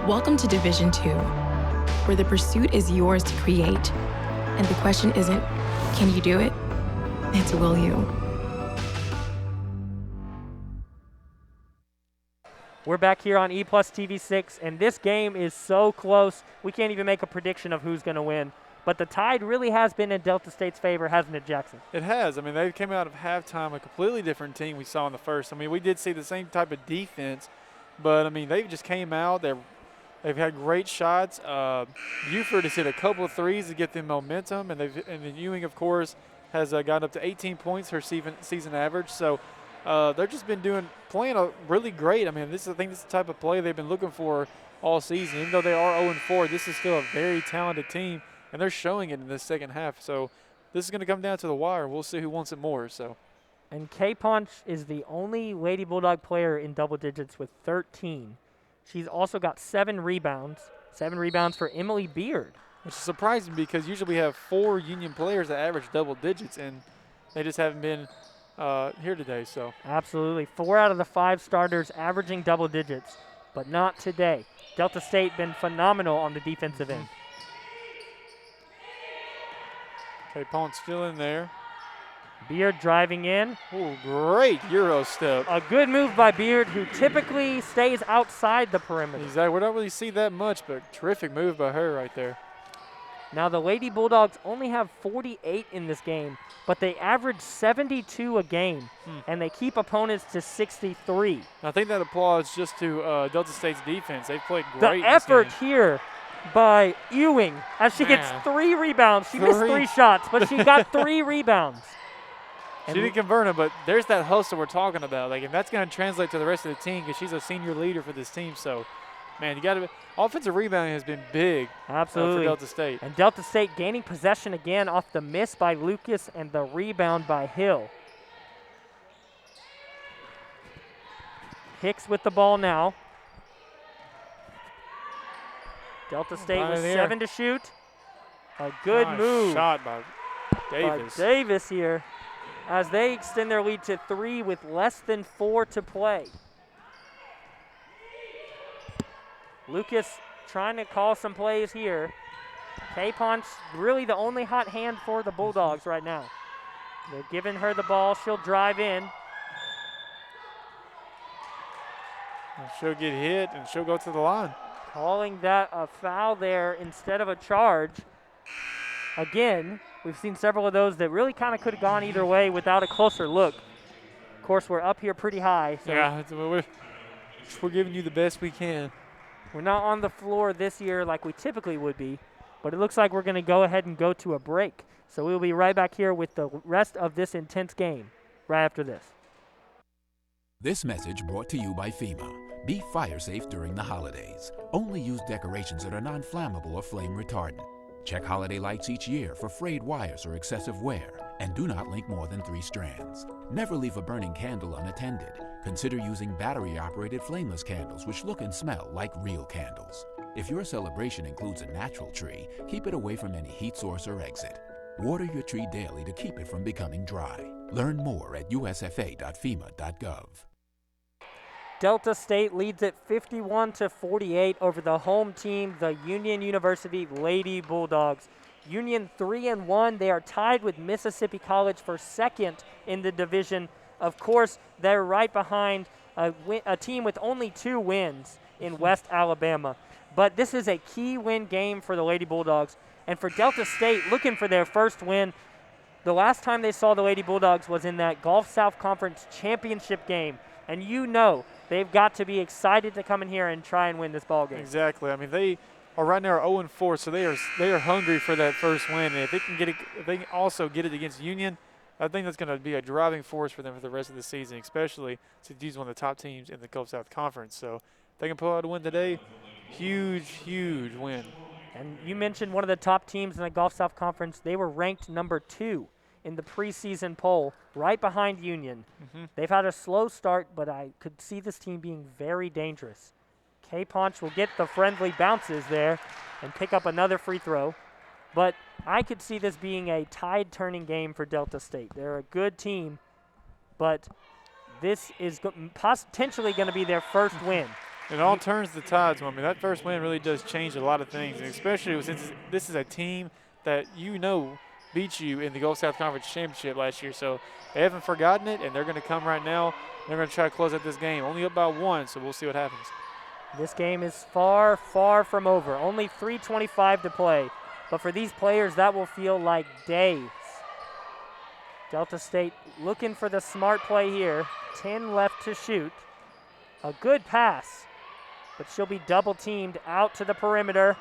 Welcome to Division 2, where the pursuit is yours to create, and the question isn't, can you do it? It's, will you? We're back here on E+ TV6, and this game is so close, we can't even make a prediction of who's going to win. But the tide really has been in Delta State's favor, hasn't it, Jackson? It has. I mean, they came out of halftime a completely different team we saw in the first. I mean, we did see the same type of defense, but, I mean, they just came out. They've had great shots. Buford has hit a couple of threes to get them momentum, and then Ewing, of course, has gotten up to 18 points her season average. So they've just been playing really great. I mean, I think this is the type of play they've been looking for all season. Even though they are 0-4, this is still a very talented team, and they're showing it in this second half. So this is going to come down to the wire. We'll see who wants it more. So. And K-Ponch is the only Lady Bulldog player in double digits with 13. She's also got 7 rebounds. 7 rebounds for Emily Beard. Which is surprising because usually we have 4 Union players that average double digits, and they just haven't been here today. So absolutely. 4 out of the 5 starters averaging double digits, but not today. Delta State been phenomenal on the defensive end. K-Ponch still in there. Beard driving in. Oh, great Euro step. A good move by Beard, who typically stays outside the perimeter. Exactly. We don't really see that much, but terrific move by her right there. Now, the Lady Bulldogs only have 48 in this game, but they average 72 a game, and they keep opponents to 63. I think that applause just to Delta State's defense. They've played great. The effort here by Ewing as she gets 3 rebounds. She missed 3 shots, but she got 3 rebounds. She didn't convert them, but there's that hustle we're talking about. Like, and that's going to translate to the rest of the team because she's a senior leader for this team. So, man, you got to. Offensive rebounding has been big. Absolutely. For Delta State. And Delta State gaining possession again off the miss by Lucas and the rebound by Hill. Hicks with the ball now. Delta State with 7 to shoot. A good move. Shot by Davis. By Davis here, as they extend their lead to 3 with less than 4 to play. Lucas trying to call some plays here. K-Ponch really the only hot hand for the Bulldogs right now. They're giving her the ball. She'll drive in. And she'll get hit, and she'll go to the line. Calling that a foul there instead of a charge. Again, we've seen several of those that really kind of could have gone either way without a closer look. Of course, we're up here pretty high. So yeah, we're giving you the best we can. We're not on the floor this year like we typically would be, but it looks like we're going to go ahead and go to a break. So we'll be right back here with the rest of this intense game right after this. This message brought to you by FEMA, Be fire safe during the holidays. Only use decorations that are non-flammable or flame retardant. Check holiday lights each year for frayed wires or excessive wear, and do not link more than 3 strands. Never leave a burning candle unattended. Consider using battery-operated flameless candles which look and smell like real candles. If your celebration includes a natural tree, keep it away from any heat source or exit. Water your tree daily to keep it from becoming dry. Learn more at usfa.fema.gov. Delta State leads it 51-48 over the home team, the Union University Lady Bulldogs. Union 3-1. They are tied with Mississippi College for second in the division. Of course, they're right behind a team with only 2 wins in West Alabama. But this is a key win game for the Lady Bulldogs. And for Delta State, looking for their first win, the last time they saw the Lady Bulldogs was in that Gulf South Conference championship game. And you know they've got to be excited to come in here and try and win this ball game. Exactly. I mean, they are right now 0-4, so they are hungry for that first win. And if they can get it, if they can also get it against Union, I think that's going to be a driving force for them for the rest of the season, especially since these are one of the top teams in the Gulf South Conference. So if they can pull out a win today, huge, huge win. And you mentioned one of the top teams in the Gulf South Conference. They were ranked number 2 in the preseason poll, right behind Union. They've had a slow start, but I could see this team being very dangerous. K-Ponch will get the friendly bounces there and pick up another free throw. But I could see this being a tide-turning game for Delta State. They're a good team, but this is potentially going to be their first win. It all turns the tides. I mean, that first win really does change a lot of things, and especially since this is a team that beat you in the Gulf South Conference Championship last year. So they haven't forgotten it, and they're going to come right now. They're going to try to close out this game. Only up by 1, so we'll see what happens. This game is far, far from over. Only 3:25 to play. But for these players, that will feel like days. Delta State looking for the smart play here. 10 left to shoot. A good pass, but she'll be double teamed out to the perimeter.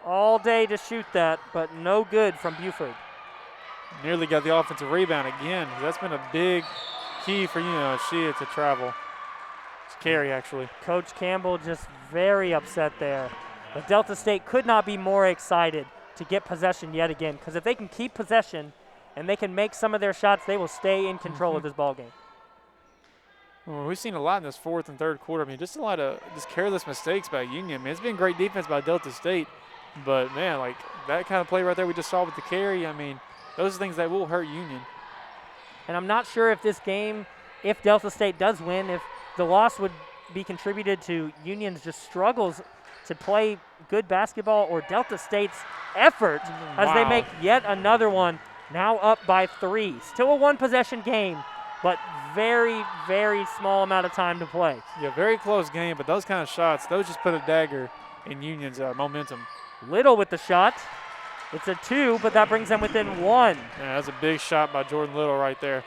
All day to shoot that, but no good from Buford. Nearly got the offensive rebound again. That's been a big key for she to travel. It's carry, actually. Coach Campbell just very upset there. But Delta State could not be more excited to get possession yet again, because if they can keep possession and they can make some of their shots, they will stay in control of this ball game. Well, we've seen a lot in this 4th and 3rd quarter. I mean, just a lot of careless mistakes by Union. I mean, it's been great defense by Delta State, but, man, like that kind of play right there we just saw with the carry, I mean, those are things that will hurt Union. And I'm not sure if this game, if Delta State does win, if the loss would be contributed to Union's just struggles to play good basketball or Delta State's effort as they make yet another one, now up by 3. Still a 1-possession game, but very, very small amount of time to play. Yeah, very close game, but those kind of shots, those just put a dagger in Union's momentum. Little with the shot. It's a 2, but that brings them within 1. Yeah, that's a big shot by Jordan Little right there.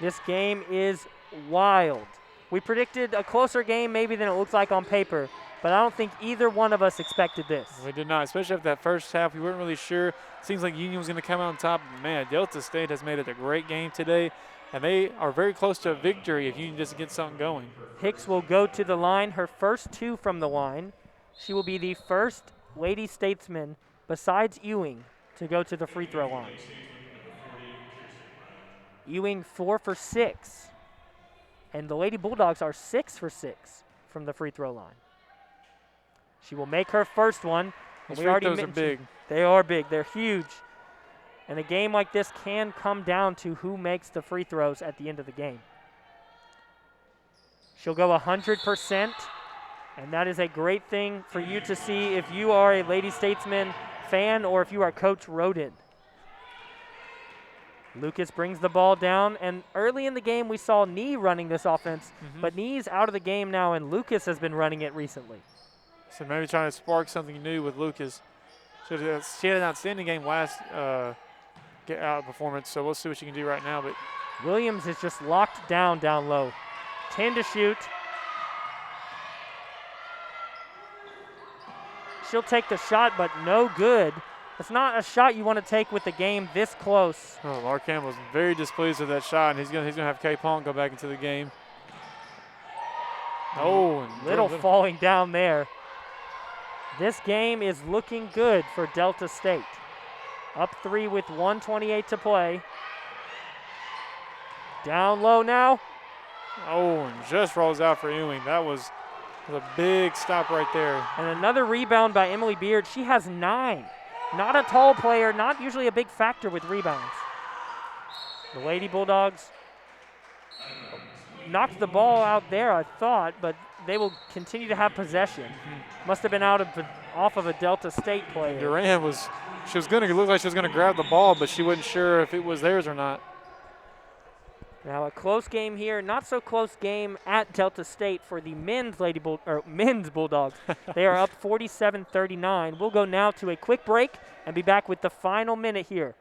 This game is wild. We predicted a closer game maybe than it looks like on paper, but I don't think either one of us expected this. We did not, especially after that first half. We weren't really sure. Seems like Union was going to come out on top. Man, Delta State has made it a great game today, and they are very close to a victory if Union just gets something going. Hicks will go to the line, her first 2 from the line. She will be the first Lady Statesman besides Ewing to go to the free throw line. Ewing 4 for 6. And the Lady Bulldogs are 6 for 6 from the free throw line. She will make her first one. Those free throws are big. They are big. They're huge. And a game like this can come down to who makes the free throws at the end of the game. She'll go 100%, and that is a great thing for you to see if you are a Lady Statesman fan or if you are Coach Roden. Lucas brings the ball down, and early in the game we saw Nee running this offense, but Nee's out of the game now, and Lucas has been running it recently. So maybe trying to spark something new with Lucas. She had an outstanding game last performance, so we'll see what she can do right now. But Williams is just locked down low. 10 to shoot. She'll take the shot, but no good. It's not a shot you want to take with the game this close. Oh, Mark Campbell's very displeased with that shot, and he's gonna have K. Pong go back into the game. Oh, and little falling down there. This game is looking good for Delta State. Up 3 with 1:28 to play. Down low now. Oh, and just rolls out for Ewing. That was a big stop right there. And another rebound by Emily Beard. She has 9. Not a tall player, not usually a big factor with rebounds. The Lady Bulldogs knocked the ball out there, I thought, but they will continue to have possession. Must have been off of a Delta State player. Duran she was going to look like she was going to grab the ball, but she wasn't sure if it was theirs or not. Now a close game here, not so close game at Delta State for the men's Bulldogs. They are up 47-39. We'll go now to a quick break and be back with the final minute here.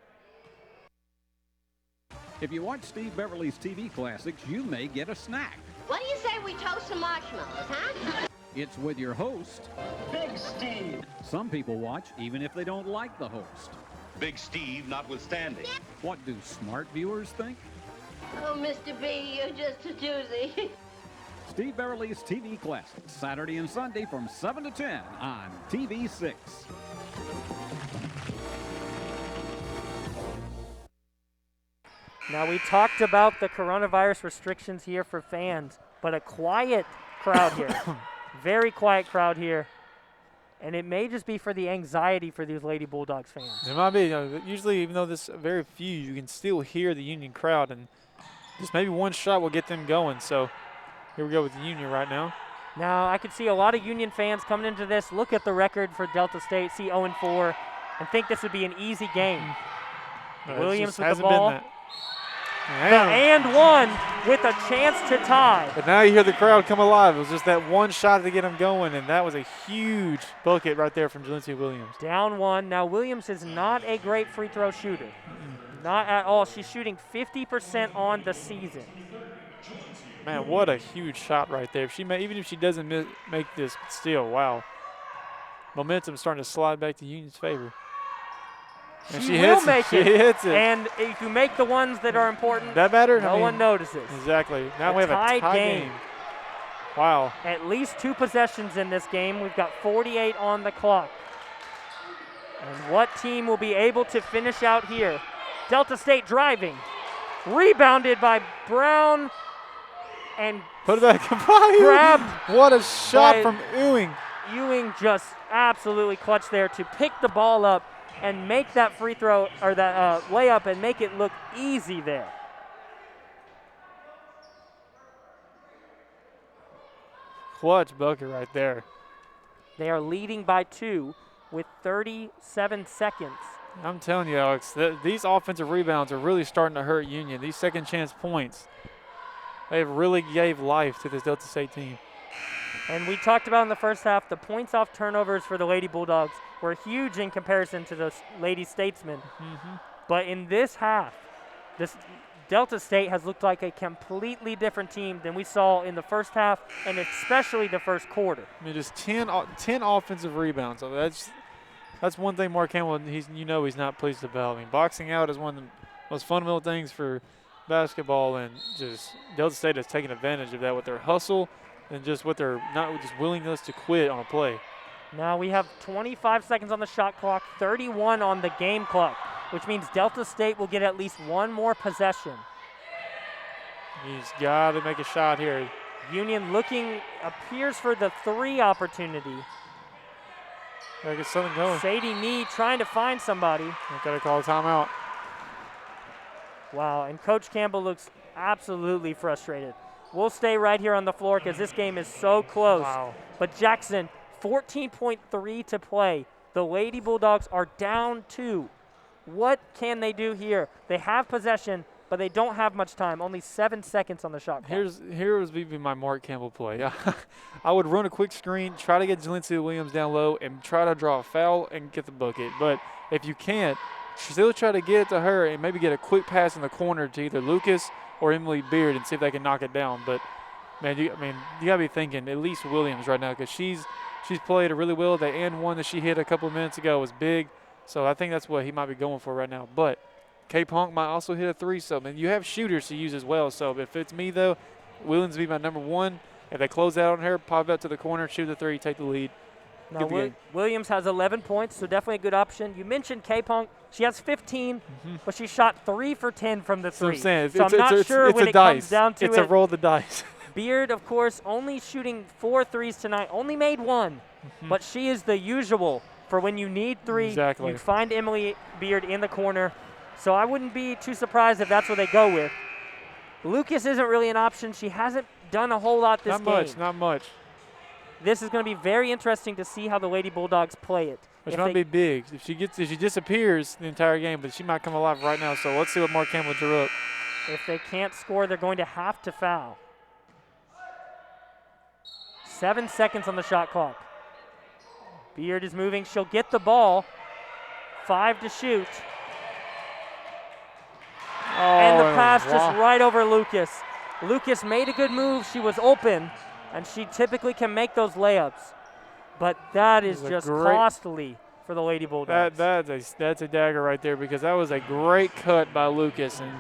If you watch Steve Beverly's TV classics, you may get a snack. What do you say we toast some marshmallows, huh? It's with your host, Big Steve. Some people watch even if they don't like the host. Big Steve notwithstanding. What do smart viewers think? Oh, Mr. B, you're just a doozy. Steve Beverly's TV Classics, Saturday and Sunday from 7 to 10 on TV6. Now we talked about the coronavirus restrictions here for fans, but a quiet crowd here. Very quiet crowd here. And it may just be for the anxiety for these Lady Bulldogs fans. It might be. Usually, even though there's very few, you can still hear the Union crowd, and just maybe one shot will get them going. So here we go with the Union right now. Now, I could see a lot of Union fans coming into this, look at the record for Delta State, see 0-4, and think this would be an easy game. Williams with the ball. And one with a chance to tie. But now you hear the crowd come alive. It was just that one shot to get them going, and that was a huge bucket right there from Jalencia Williams. Down 1. Now, Williams is not a great free throw shooter. Not at all. She's shooting 50% on the season. Man, what a huge shot right there. Even if she doesn't make this steal, wow. Momentum starting to slide back to Union's favor. And she will make it. She hits it. And if you make the ones that are important, that matter? No one notices. Exactly. Now we have a tie game. Wow. At least 2 possessions in this game. We've got 48 on the clock. And what team will be able to finish out here? Delta State driving. Rebounded by Brown. And put it back. Grabbed. What a shot from Ewing. Ewing just absolutely clutched there to pick the ball up and make that free throw or that layup and make it look easy there. Clutch bucket right there. They are leading by 2 with 37 seconds. I'm telling you, Alex, these offensive rebounds are really starting to hurt Union. These second chance points, they really gave life to this Delta State team. And we talked about in the first half, the points off turnovers for the Lady Bulldogs were huge in comparison to the Lady Statesmen. But in this half, this Delta State has looked like a completely different team than we saw in the first half, and especially the first quarter. I mean, just 10 offensive rebounds. So that's one thing Mark Campbell, he's not pleased about. I mean, boxing out is one of the most fundamental things for basketball, and just Delta State has taken advantage of that with their hustle and just with their willingness to quit on a play. Now we have 25 seconds on the shot clock, 31 on the game clock, which means Delta State will get at least one more possession. He's got to make a shot here. Union appears for the 3 opportunity. Gotta get something going. Sadie Nee trying to find somebody. Gotta call a timeout. Wow, and Coach Campbell looks absolutely frustrated. We'll stay right here on the floor because this game is so close. Wow. But Jackson, 14.3 to play. The Lady Bulldogs are down 2. What can they do here? They have possession, but they don't have much time. Only 7 seconds on the shot clock. Here's be my Mark Campbell play. I would run a quick screen, try to get Jalencia Williams down low, and try to draw a foul and get the bucket. But if you can't, still try to get it to her and maybe get a quick pass in the corner to either Lucas or Emily Beard and see if they can knock it down. But man, you gotta be thinking at least Williams right now because she's played it really well. The and one that she hit a couple of minutes ago was big, so I think that's what he might be going for right now. But K Punk might also hit a 3, so man, you have shooters to use as well. So if it's me though, Williams would be my number 1, If they close out on her, pop out to the corner, shoot the three, take the lead. Now, Williams has 11 points, so definitely a good option. You mentioned K-Punk. She has 15, but she shot 3 for 10 from the three. So I'm saying, I'm not sure when it comes down to it. It's a roll of the dice. Beard, of course, only shooting 4 threes tonight, only made 1, but she is the usual for when you need 3. Exactly. You find Emily Beard in the corner, so I wouldn't be too surprised if that's what they go with. Lucas isn't really an option. She hasn't done a whole lot this game. Not much. This is going to be very interesting to see how the Lady Bulldogs play it. Which might be big. If she disappears the entire game, but she might come alive right now. So let's see what Mark Campbell drew up. If they can't score, they're going to have to foul. 7 seconds on the shot clock. Beard is moving. She'll get the ball. 5 to shoot. And the pass just right over Lucas. Lucas made a good move. She was open, and she typically can make those layups. But that is just costly for the Lady Bulldogs. That's a dagger right there, because that was a great cut by Lucas, and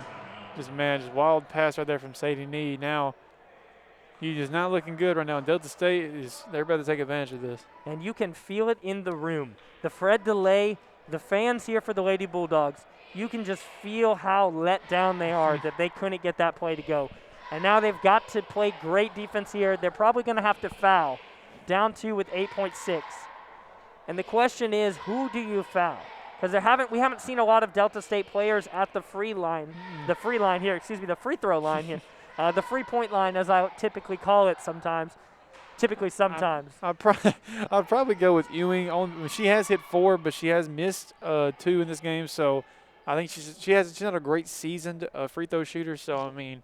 just wild pass right there from Sadie Nee. Now, he is not looking good right now. And Delta State they're about to take advantage of this. And you can feel it in the room. The Fred delay, the fans here for the Lady Bulldogs, you can just feel how let down they are that they couldn't get that play to go. And now they've got to play great defense here. They're probably going to have to foul. Down 2 with 8.6. And the question is, who do you foul? Because we haven't seen a lot of Delta State players at the free throw line here. The free-point line, as I typically call it sometimes. I'd probably go with Ewing. She has hit 4, but she has missed 2 in this game. So I think she's not a great seasoned free throw shooter. So, I mean,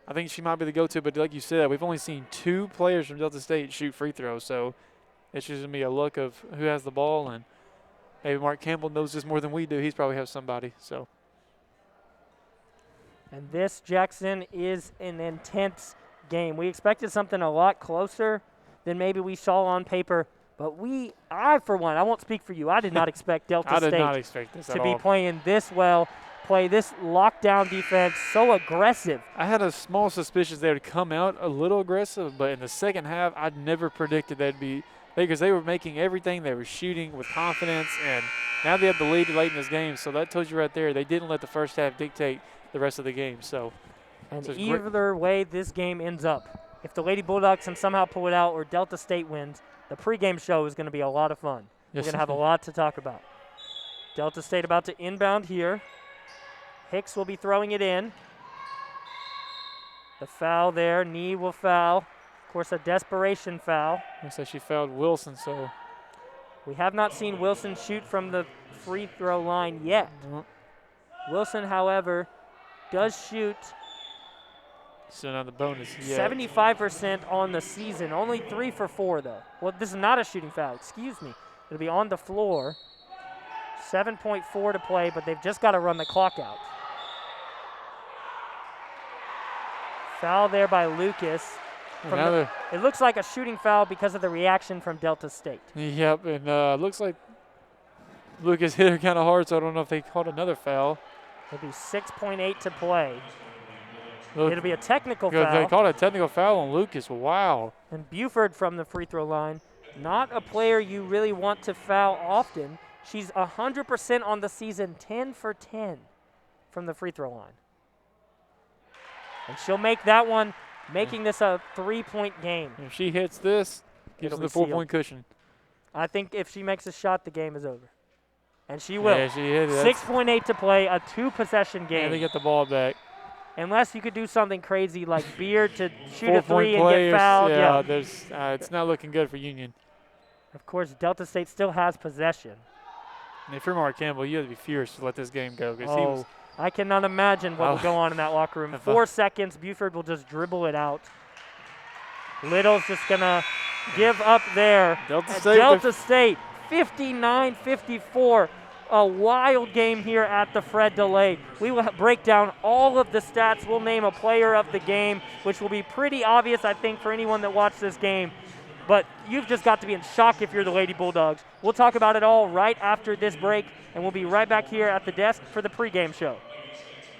I think she might be the go-to, but like you said, we've only seen 2 players from Delta State shoot free throws, so it's just going to be a luck of who has the ball, and maybe Mark Campbell knows this more than we do. He's probably have somebody. So. And this, Jackson, is an intense game. We expected something a lot closer than maybe we saw on paper, but I, for one, I won't speak for you, I did not expect Delta State to be playing this well. Play this lockdown defense so aggressive. I had a small suspicion they would come out a little aggressive, but in the second half, I'd never predicted they'd be, because they were making everything. They were shooting with confidence, and now they have the lead late in this game. So that tells you right there, they didn't let the first half dictate the rest of the game. So, and either way this game ends up, if the Lady Bulldogs can somehow pull it out or Delta State wins, the pregame show is going to be a lot of fun. We're going to have a lot to talk about. Delta State about to inbound here. Hicks will be throwing it in. The foul there. Nee will foul. Of course, a desperation foul. Looks like she fouled Wilson, so. We have not seen Wilson shoot from the free throw line yet. Wilson, however, does shoot So not the bonus yet. 75% on the season. Only 3 for 4, though. Well, this is not a shooting foul. Excuse me. It'll be on the floor. 7.4 to play, but they've just got to run the clock out. Foul there by Lucas. It looks like a shooting foul because of the reaction from Delta State. Yep, and looks like Lucas hit her kind of hard, so I don't know if they called another foul. It'll be 6.8 to play. It'll be a technical foul. They called a technical foul on Lucas. Wow. And Buford from the free throw line, not a player you really want to foul often. She's 100% on the season, 10 for 10 from the free throw line. And she'll make that one, making this a 3-point game. If she hits this, gives them the 4-point cushion. I think if she makes a shot, the game is over. And she will. Yeah, she hit it. 6.8 to play, a 2-possession game. And they get the ball back. Unless you could do something crazy like Beard to shoot a 3 and get fouled. Yeah, it's not looking good for Union. Of course, Delta State still has possession. And if you're Mark Campbell, you have to be furious to let this game go. I cannot imagine what will go on in that locker room. 4 seconds, Buford will just dribble it out. Little's just going to give up there. Delta State, 59-54. A wild game here at the Fred delay. We will break down all of the stats. We'll name a player of the game, which will be pretty obvious, I think, for anyone that watched this game. But you've just got to be in shock if you're the Lady Bulldogs. We'll talk about it all right after this break, and we'll be right back here at the desk for the pregame show.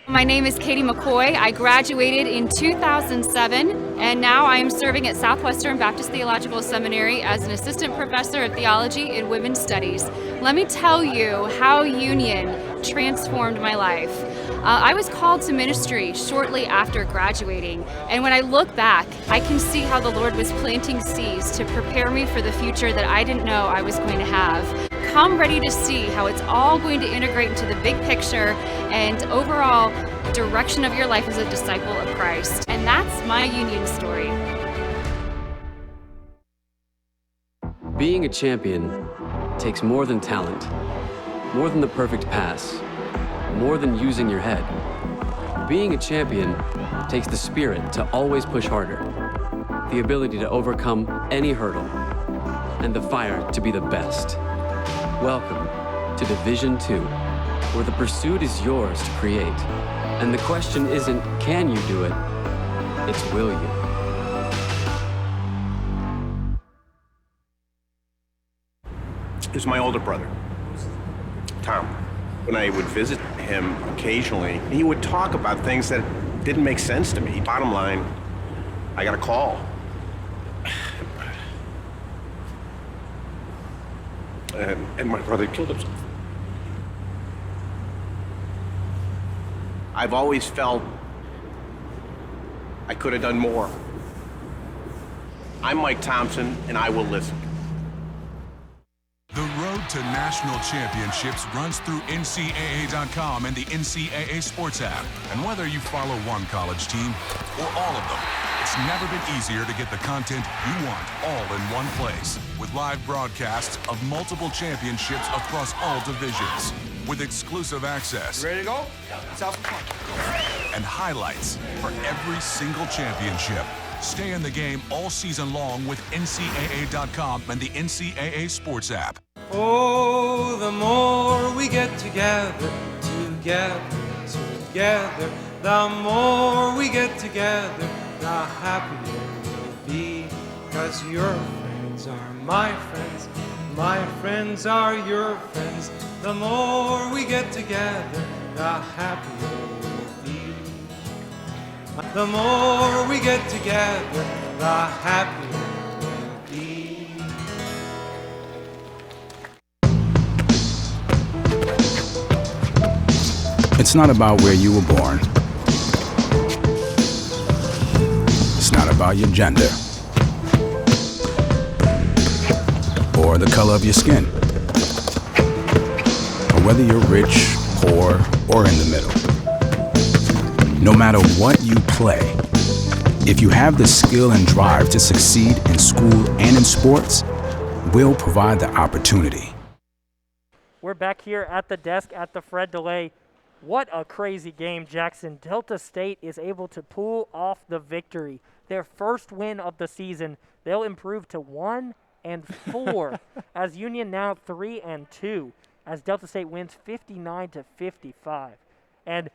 My name is Katie McCoy. I graduated in 2007, and now I am serving at Southwestern Baptist Theological Seminary as an assistant professor of theology and women's studies. Let me tell you how Union transformed my life. I was called to ministry shortly after graduating, and when I look back, I can see how the Lord was planting seeds to prepare me for the future that I didn't know I was going to have. Come ready to see how it's all going to integrate into the big picture and overall direction of your life as a disciple of Christ. And that's my Union story. Being a champion takes more than talent, more than the perfect pass, more than using your head. Being a champion takes the spirit to always push harder, the ability to overcome any hurdle, and the fire to be the best. Welcome to Division 2, where the pursuit is yours to create. And the question isn't, can you do it? It's, will you? This is my older brother, Tom. When I would visit him occasionally, he would talk about things that didn't make sense to me. Bottom line, I got a call. And my brother killed himself. I've always felt I could have done more. I'm Mike Thompson, and I will listen. The road to national championships runs through NCAA.com and the NCAA Sports app. And whether you follow one college team or all of them, it's never been easier to get the content you want all in one place. With live broadcasts of multiple championships across all divisions. With exclusive access. Ready to go? South Point. And highlights for every single championship. Stay in the game all season long with NCAA.com and the NCAA Sports app. Oh, the more we get together, the more we get together, the happier we'll be. 'Cause your friends are my friends are your friends. The more we get together, the happier we'll be. The more we get together, the happier we'll be. It's not about where you were born. It's not about your gender or the color of your skin, or whether you're rich, poor, or in the middle. No matter what you play, if you have the skill and drive to succeed in school and in sports, we'll provide the opportunity. We're back here at the desk at the Fred DeLay. What a crazy game, Jackson. Delta State is able to pull off the victory. Their first win of the season. They'll improve to 1-4 as Union now 3-2 as Delta State wins 59-55. And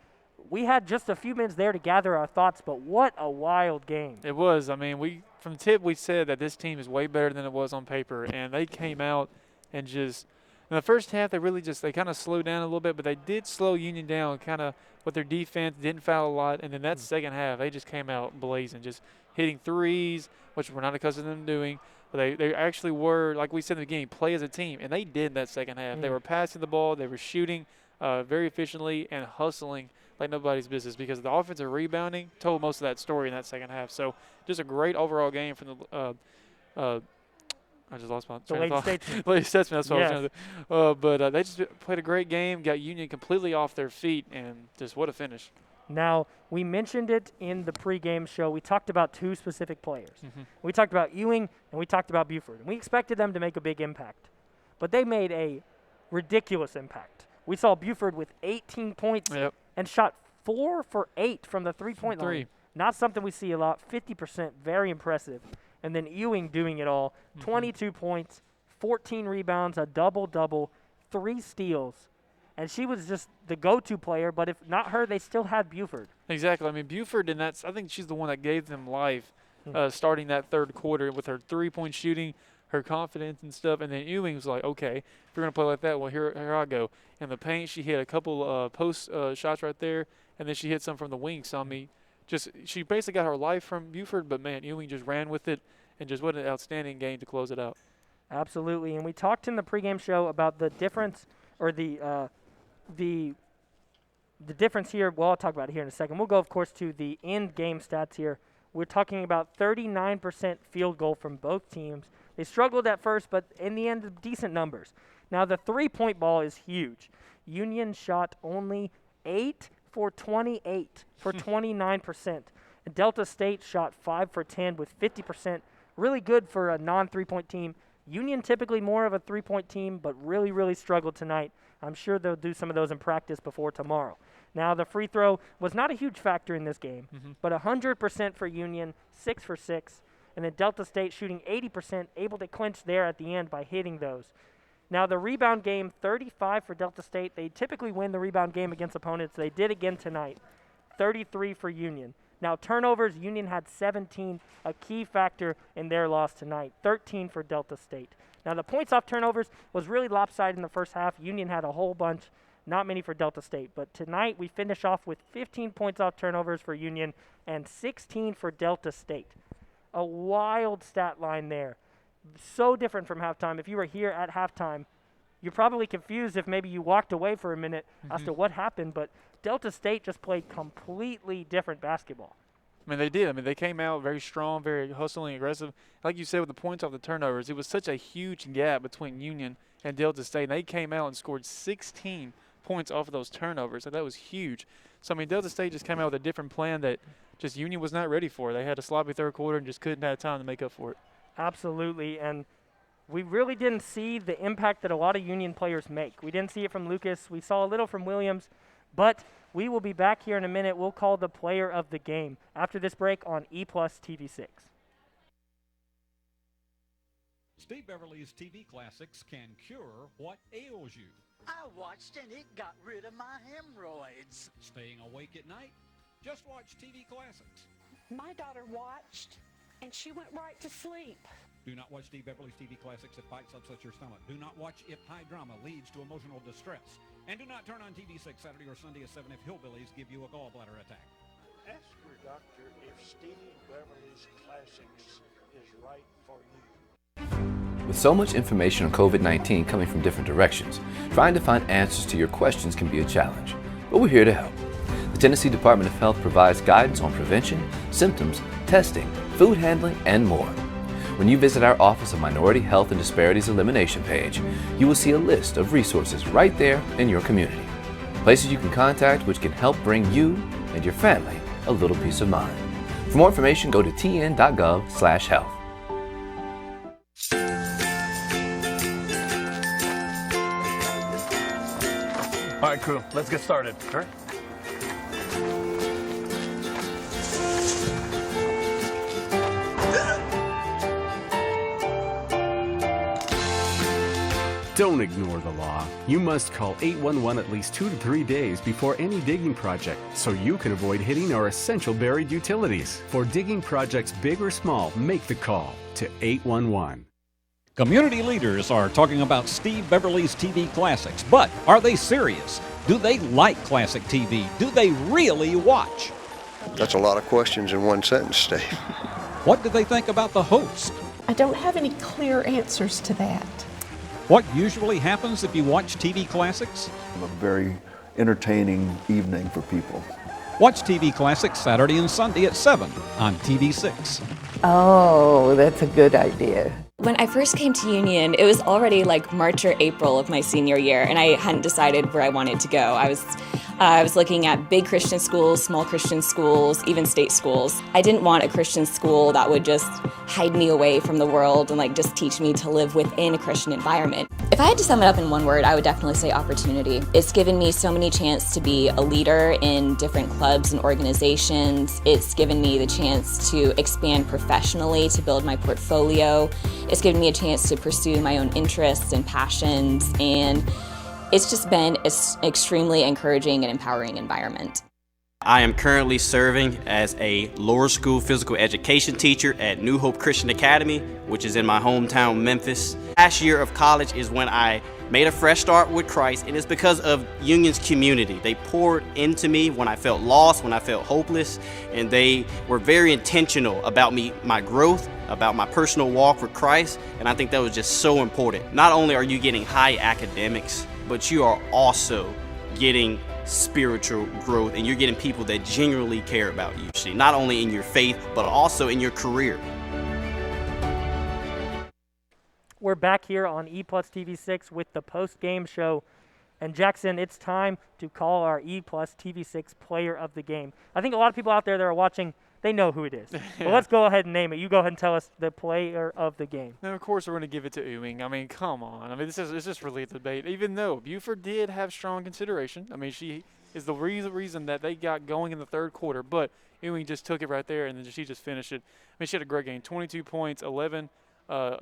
we had just a few minutes there to gather our thoughts, but what a wild game. It was. I mean, from tip we said that this team is way better than it was on paper, and they came out and just in the first half they kind of slowed down a little bit, but they did slow Union down kind of with their defense, didn't foul a lot, and then that second half they just came out blazing, just hitting threes, which we're not accustomed to them doing. But they actually were, like we said in the beginning, play as a team, and they did that second half. They were passing the ball, they were shooting very efficiently and hustling like nobody's business because the offensive rebounding told most of that story in that second half. So just a great overall game from the I just lost my train of thought. Lady Statesman, that's what I was trying to do. But they just played a great game, got Union completely off their feet, and just what a finish. Now, we mentioned it in the pregame show. We talked about two specific players. We talked about Ewing and we talked about Buford. And we expected them to make a big impact. But they made a ridiculous impact. We saw Buford with 18 points and shot 4 for 8 from the three-point line. Not something we see a lot. 50%, very impressive. And then Ewing doing it all. 22 points, 14 rebounds, a double-double, 3 steals. And she was just the go-to player, but if not her, they still had Buford. Exactly. I mean, Buford, I think she's the one that gave them life starting that third quarter with her three-point shooting, her confidence and stuff. And then Ewing was like, okay, if you're going to play like that, well, here I go. In the paint, she hit a couple post shots right there, and then she hit some from the wing. So, I mean, she basically got her life from Buford, but, man, Ewing just ran with it and just what an outstanding game to close it out. Absolutely. And we talked in the pregame show about the difference or the difference here. Well, I'll talk about it here in a second. We'll go, of course, to the end game stats here. We're talking about 39% field goal from both teams. They struggled at first, but in the end, decent numbers. Now, the three-point ball is huge. Union shot only 8 for 28 for 29%. And Delta State shot 5 for 10 with 50%. Really good for a non-three-point team. Union typically more of a three-point team, but really, really struggled tonight. I'm sure they'll do some of those in practice before tomorrow. Now, the free throw was not a huge factor in this game, but 100% for Union, 6 for 6. And then Delta State shooting 80%, able to clinch there at the end by hitting those. Now, the rebound game, 35 for Delta State. They typically win the rebound game against opponents. They did again tonight, 33 for Union. Now, turnovers, Union had 17, a key factor in their loss tonight, 13 for Delta State. Now, the points off turnovers was really lopsided in the first half. Union had a whole bunch, not many for Delta State. But tonight, we finish off with 15 points off turnovers for Union and 16 for Delta State. A wild stat line there. So different from halftime. If you were here at halftime, you're probably confused if maybe you walked away for a minute as to what happened, but Delta State just played completely different basketball. I mean, they did. I mean, they came out very strong, very hustling, aggressive. Like you said, with the points off the turnovers, it was such a huge gap between Union and Delta State. And they came out and scored 16 points off of those turnovers, so that was huge. So, I mean, Delta State just came out with a different plan that just Union was not ready for. They had a sloppy third quarter and just couldn't have time to make up for it. Absolutely, and we really didn't see the impact that a lot of Union players make. We didn't see it from Lucas. We saw a little from Williams, but we will be back here in a minute. We'll call the player of the game after this break on E+ TV6. Steve Beverly's TV Classics can cure what ails you. I watched and it got rid of my hemorrhoids. Staying awake at night? Just watch TV Classics. My daughter watched and she went right to sleep. Do not watch Steve Beverly's TV Classics. It bites upsets your stomach. Do not watch if high drama leads to emotional distress. And do not turn on TV6 Saturday or Sunday at 7 if hillbillies give you a gallbladder attack. Ask your doctor if Steve Beverly's Classics is right for you. With so much information on COVID-19 coming from different directions, trying to find answers to your questions can be a challenge. But we're here to help. The Tennessee Department of Health provides guidance on prevention, symptoms, testing, food handling, and more. When you visit our Office of Minority Health and Disparities Elimination page, you will see a list of resources right there in your community. Places you can contact which can help bring you and your family a little peace of mind. For more information, go to tn.gov/health. All right, crew, let's get started. Sure. Don't ignore the law. You must call 811 at least 2 to 3 days before any digging project so you can avoid hitting our essential buried utilities. For digging projects big or small, make the call to 811. Community leaders are talking about Steve Beverly's TV Classics, but are they serious? Do they like classic TV? Do they really watch? That's a lot of questions in one sentence, Steve. What do they think about the host? I don't have any clear answers to that. What usually happens if you watch TV Classics? A very entertaining evening for people. Watch TV Classics Saturday and Sunday at 7 on TV6. Oh, that's a good idea. When I first came to Union, it was already like March or April of my senior year, and I hadn't decided where I wanted to go. I was looking at big Christian schools, small Christian schools, even state schools. I didn't want a Christian school that would just hide me away from the world and like just teach me to live within a Christian environment. If I had to sum it up in one word, I would definitely say opportunity. It's given me so many chances to be a leader in different clubs and organizations. It's given me the chance to expand professionally, to build my portfolio. It's given me a chance to pursue my own interests and passions, and it's just been an extremely encouraging and empowering environment. I am currently serving as a lower school physical education teacher at New Hope Christian Academy, which is in my hometown, Memphis. Last year of college is when I made a fresh start with Christ, and it's because of Union's community. They poured into me when I felt lost, when I felt hopeless, and they were very intentional about my growth, about my personal walk with Christ, and I think that was just so important. Not only are you getting high academics, but you are also getting spiritual growth, and you're getting people that genuinely care about you, see, not only in your faith, but also in your career. We're back here on E+ TV6 with the post-game show. And Jackson, it's time to call our E+ TV6 player of the game. I think a lot of people out there that are watching, they know who it is. Yeah. But let's go ahead and name it. You go ahead and tell us the player of the game. Now, of course, we're going to give it to Ewing. I mean, come on. I mean, it's just really a debate. Even though Buford did have strong consideration. I mean, she is the reason that they got going in the third quarter. But Ewing just took it right there, and then she just finished it. I mean, she had a great game. 22 points, 11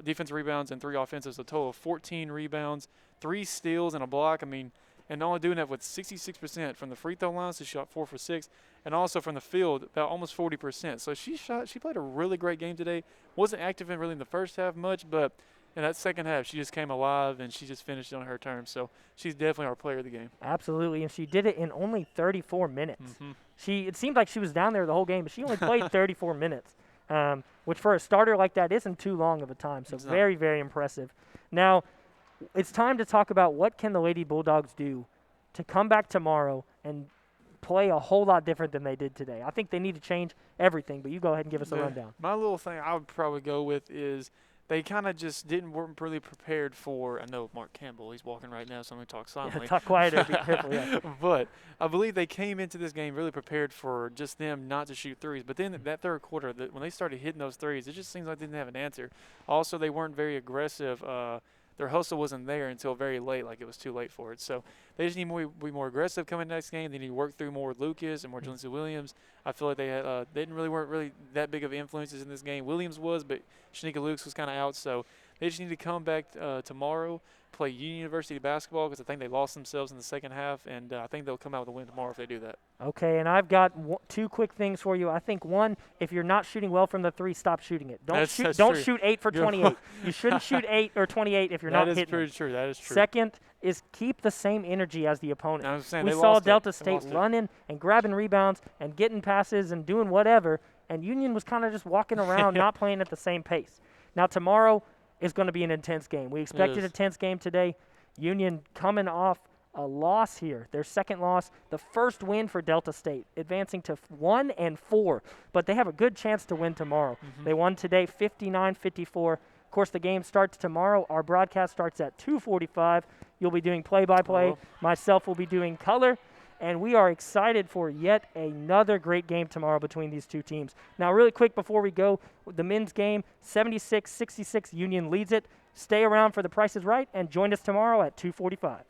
defensive rebounds, and 3 offensives. A total of 14 rebounds, 3 steals, and a block. I mean, and only doing that with 66% from the free throw line. So she shot 4 for 6, and also from the field about almost 40%. So she played a really great game today. Wasn't active in the first half much, but in that second half she just came alive and she just finished on her terms. So she's definitely our player of the game. Absolutely, and she did it in only 34 minutes. Mm-hmm. It seemed like she was down there the whole game, but she only played 34 minutes, which for a starter like that isn't too long of a time. So very, very impressive. Now, it's time to talk about what can the Lady Bulldogs do to come back tomorrow and play a whole lot different than they did today. I think they need to change everything, but you go ahead and give us a rundown. My little thing I would probably go with is they kind of just weren't really prepared for. I know Mark Campbell, he's walking right now, so I'm going to talk silently. Talk quieter, be careful, yeah. But I believe they came into this game really prepared for just them not to shoot threes. But then that third quarter, when they started hitting those threes, it just seems like they didn't have an answer. Also, they weren't very aggressive. Their hustle wasn't there until very late, like it was too late for it. So they just need to be more aggressive coming next game. They need to work through more with Lucas and more Lindsey Williams. I feel like they weren't really that big of influences in this game. Williams was, but Shanika Lucas was kind of out. So they just need to come back tomorrow, play Union University basketball, because I think they lost themselves in the second half, and I think they'll come out with a win tomorrow if they do that. Okay, and I've got 2 quick things for you. I think one, if you're not shooting well from the 3, stop shooting it. Don't shoot 8 for 28. You shouldn't shoot 8 or 28 if you're not hitting. That is pretty true. That is true. Second is keep the same energy as the opponent. I was saying, we saw Delta State running and grabbing rebounds and getting passes and doing whatever, and Union was kind of just walking around, not playing at the same pace. Now tomorrow is going to be an intense game. We expected a tense game today. Union coming off a loss here, their second loss, the first win for Delta State, advancing to 1-4, but they have a good chance to win tomorrow. They won today 59-54. Of course, the game starts tomorrow. Our broadcast starts at 2:45. You'll be doing play-by-play. Myself will be doing color, and we are excited for yet another great game tomorrow between these two teams. Now, really quick before we go, the men's game, 76-66, Union leads it. Stay around for The Price is Right, and join us tomorrow at 2:45.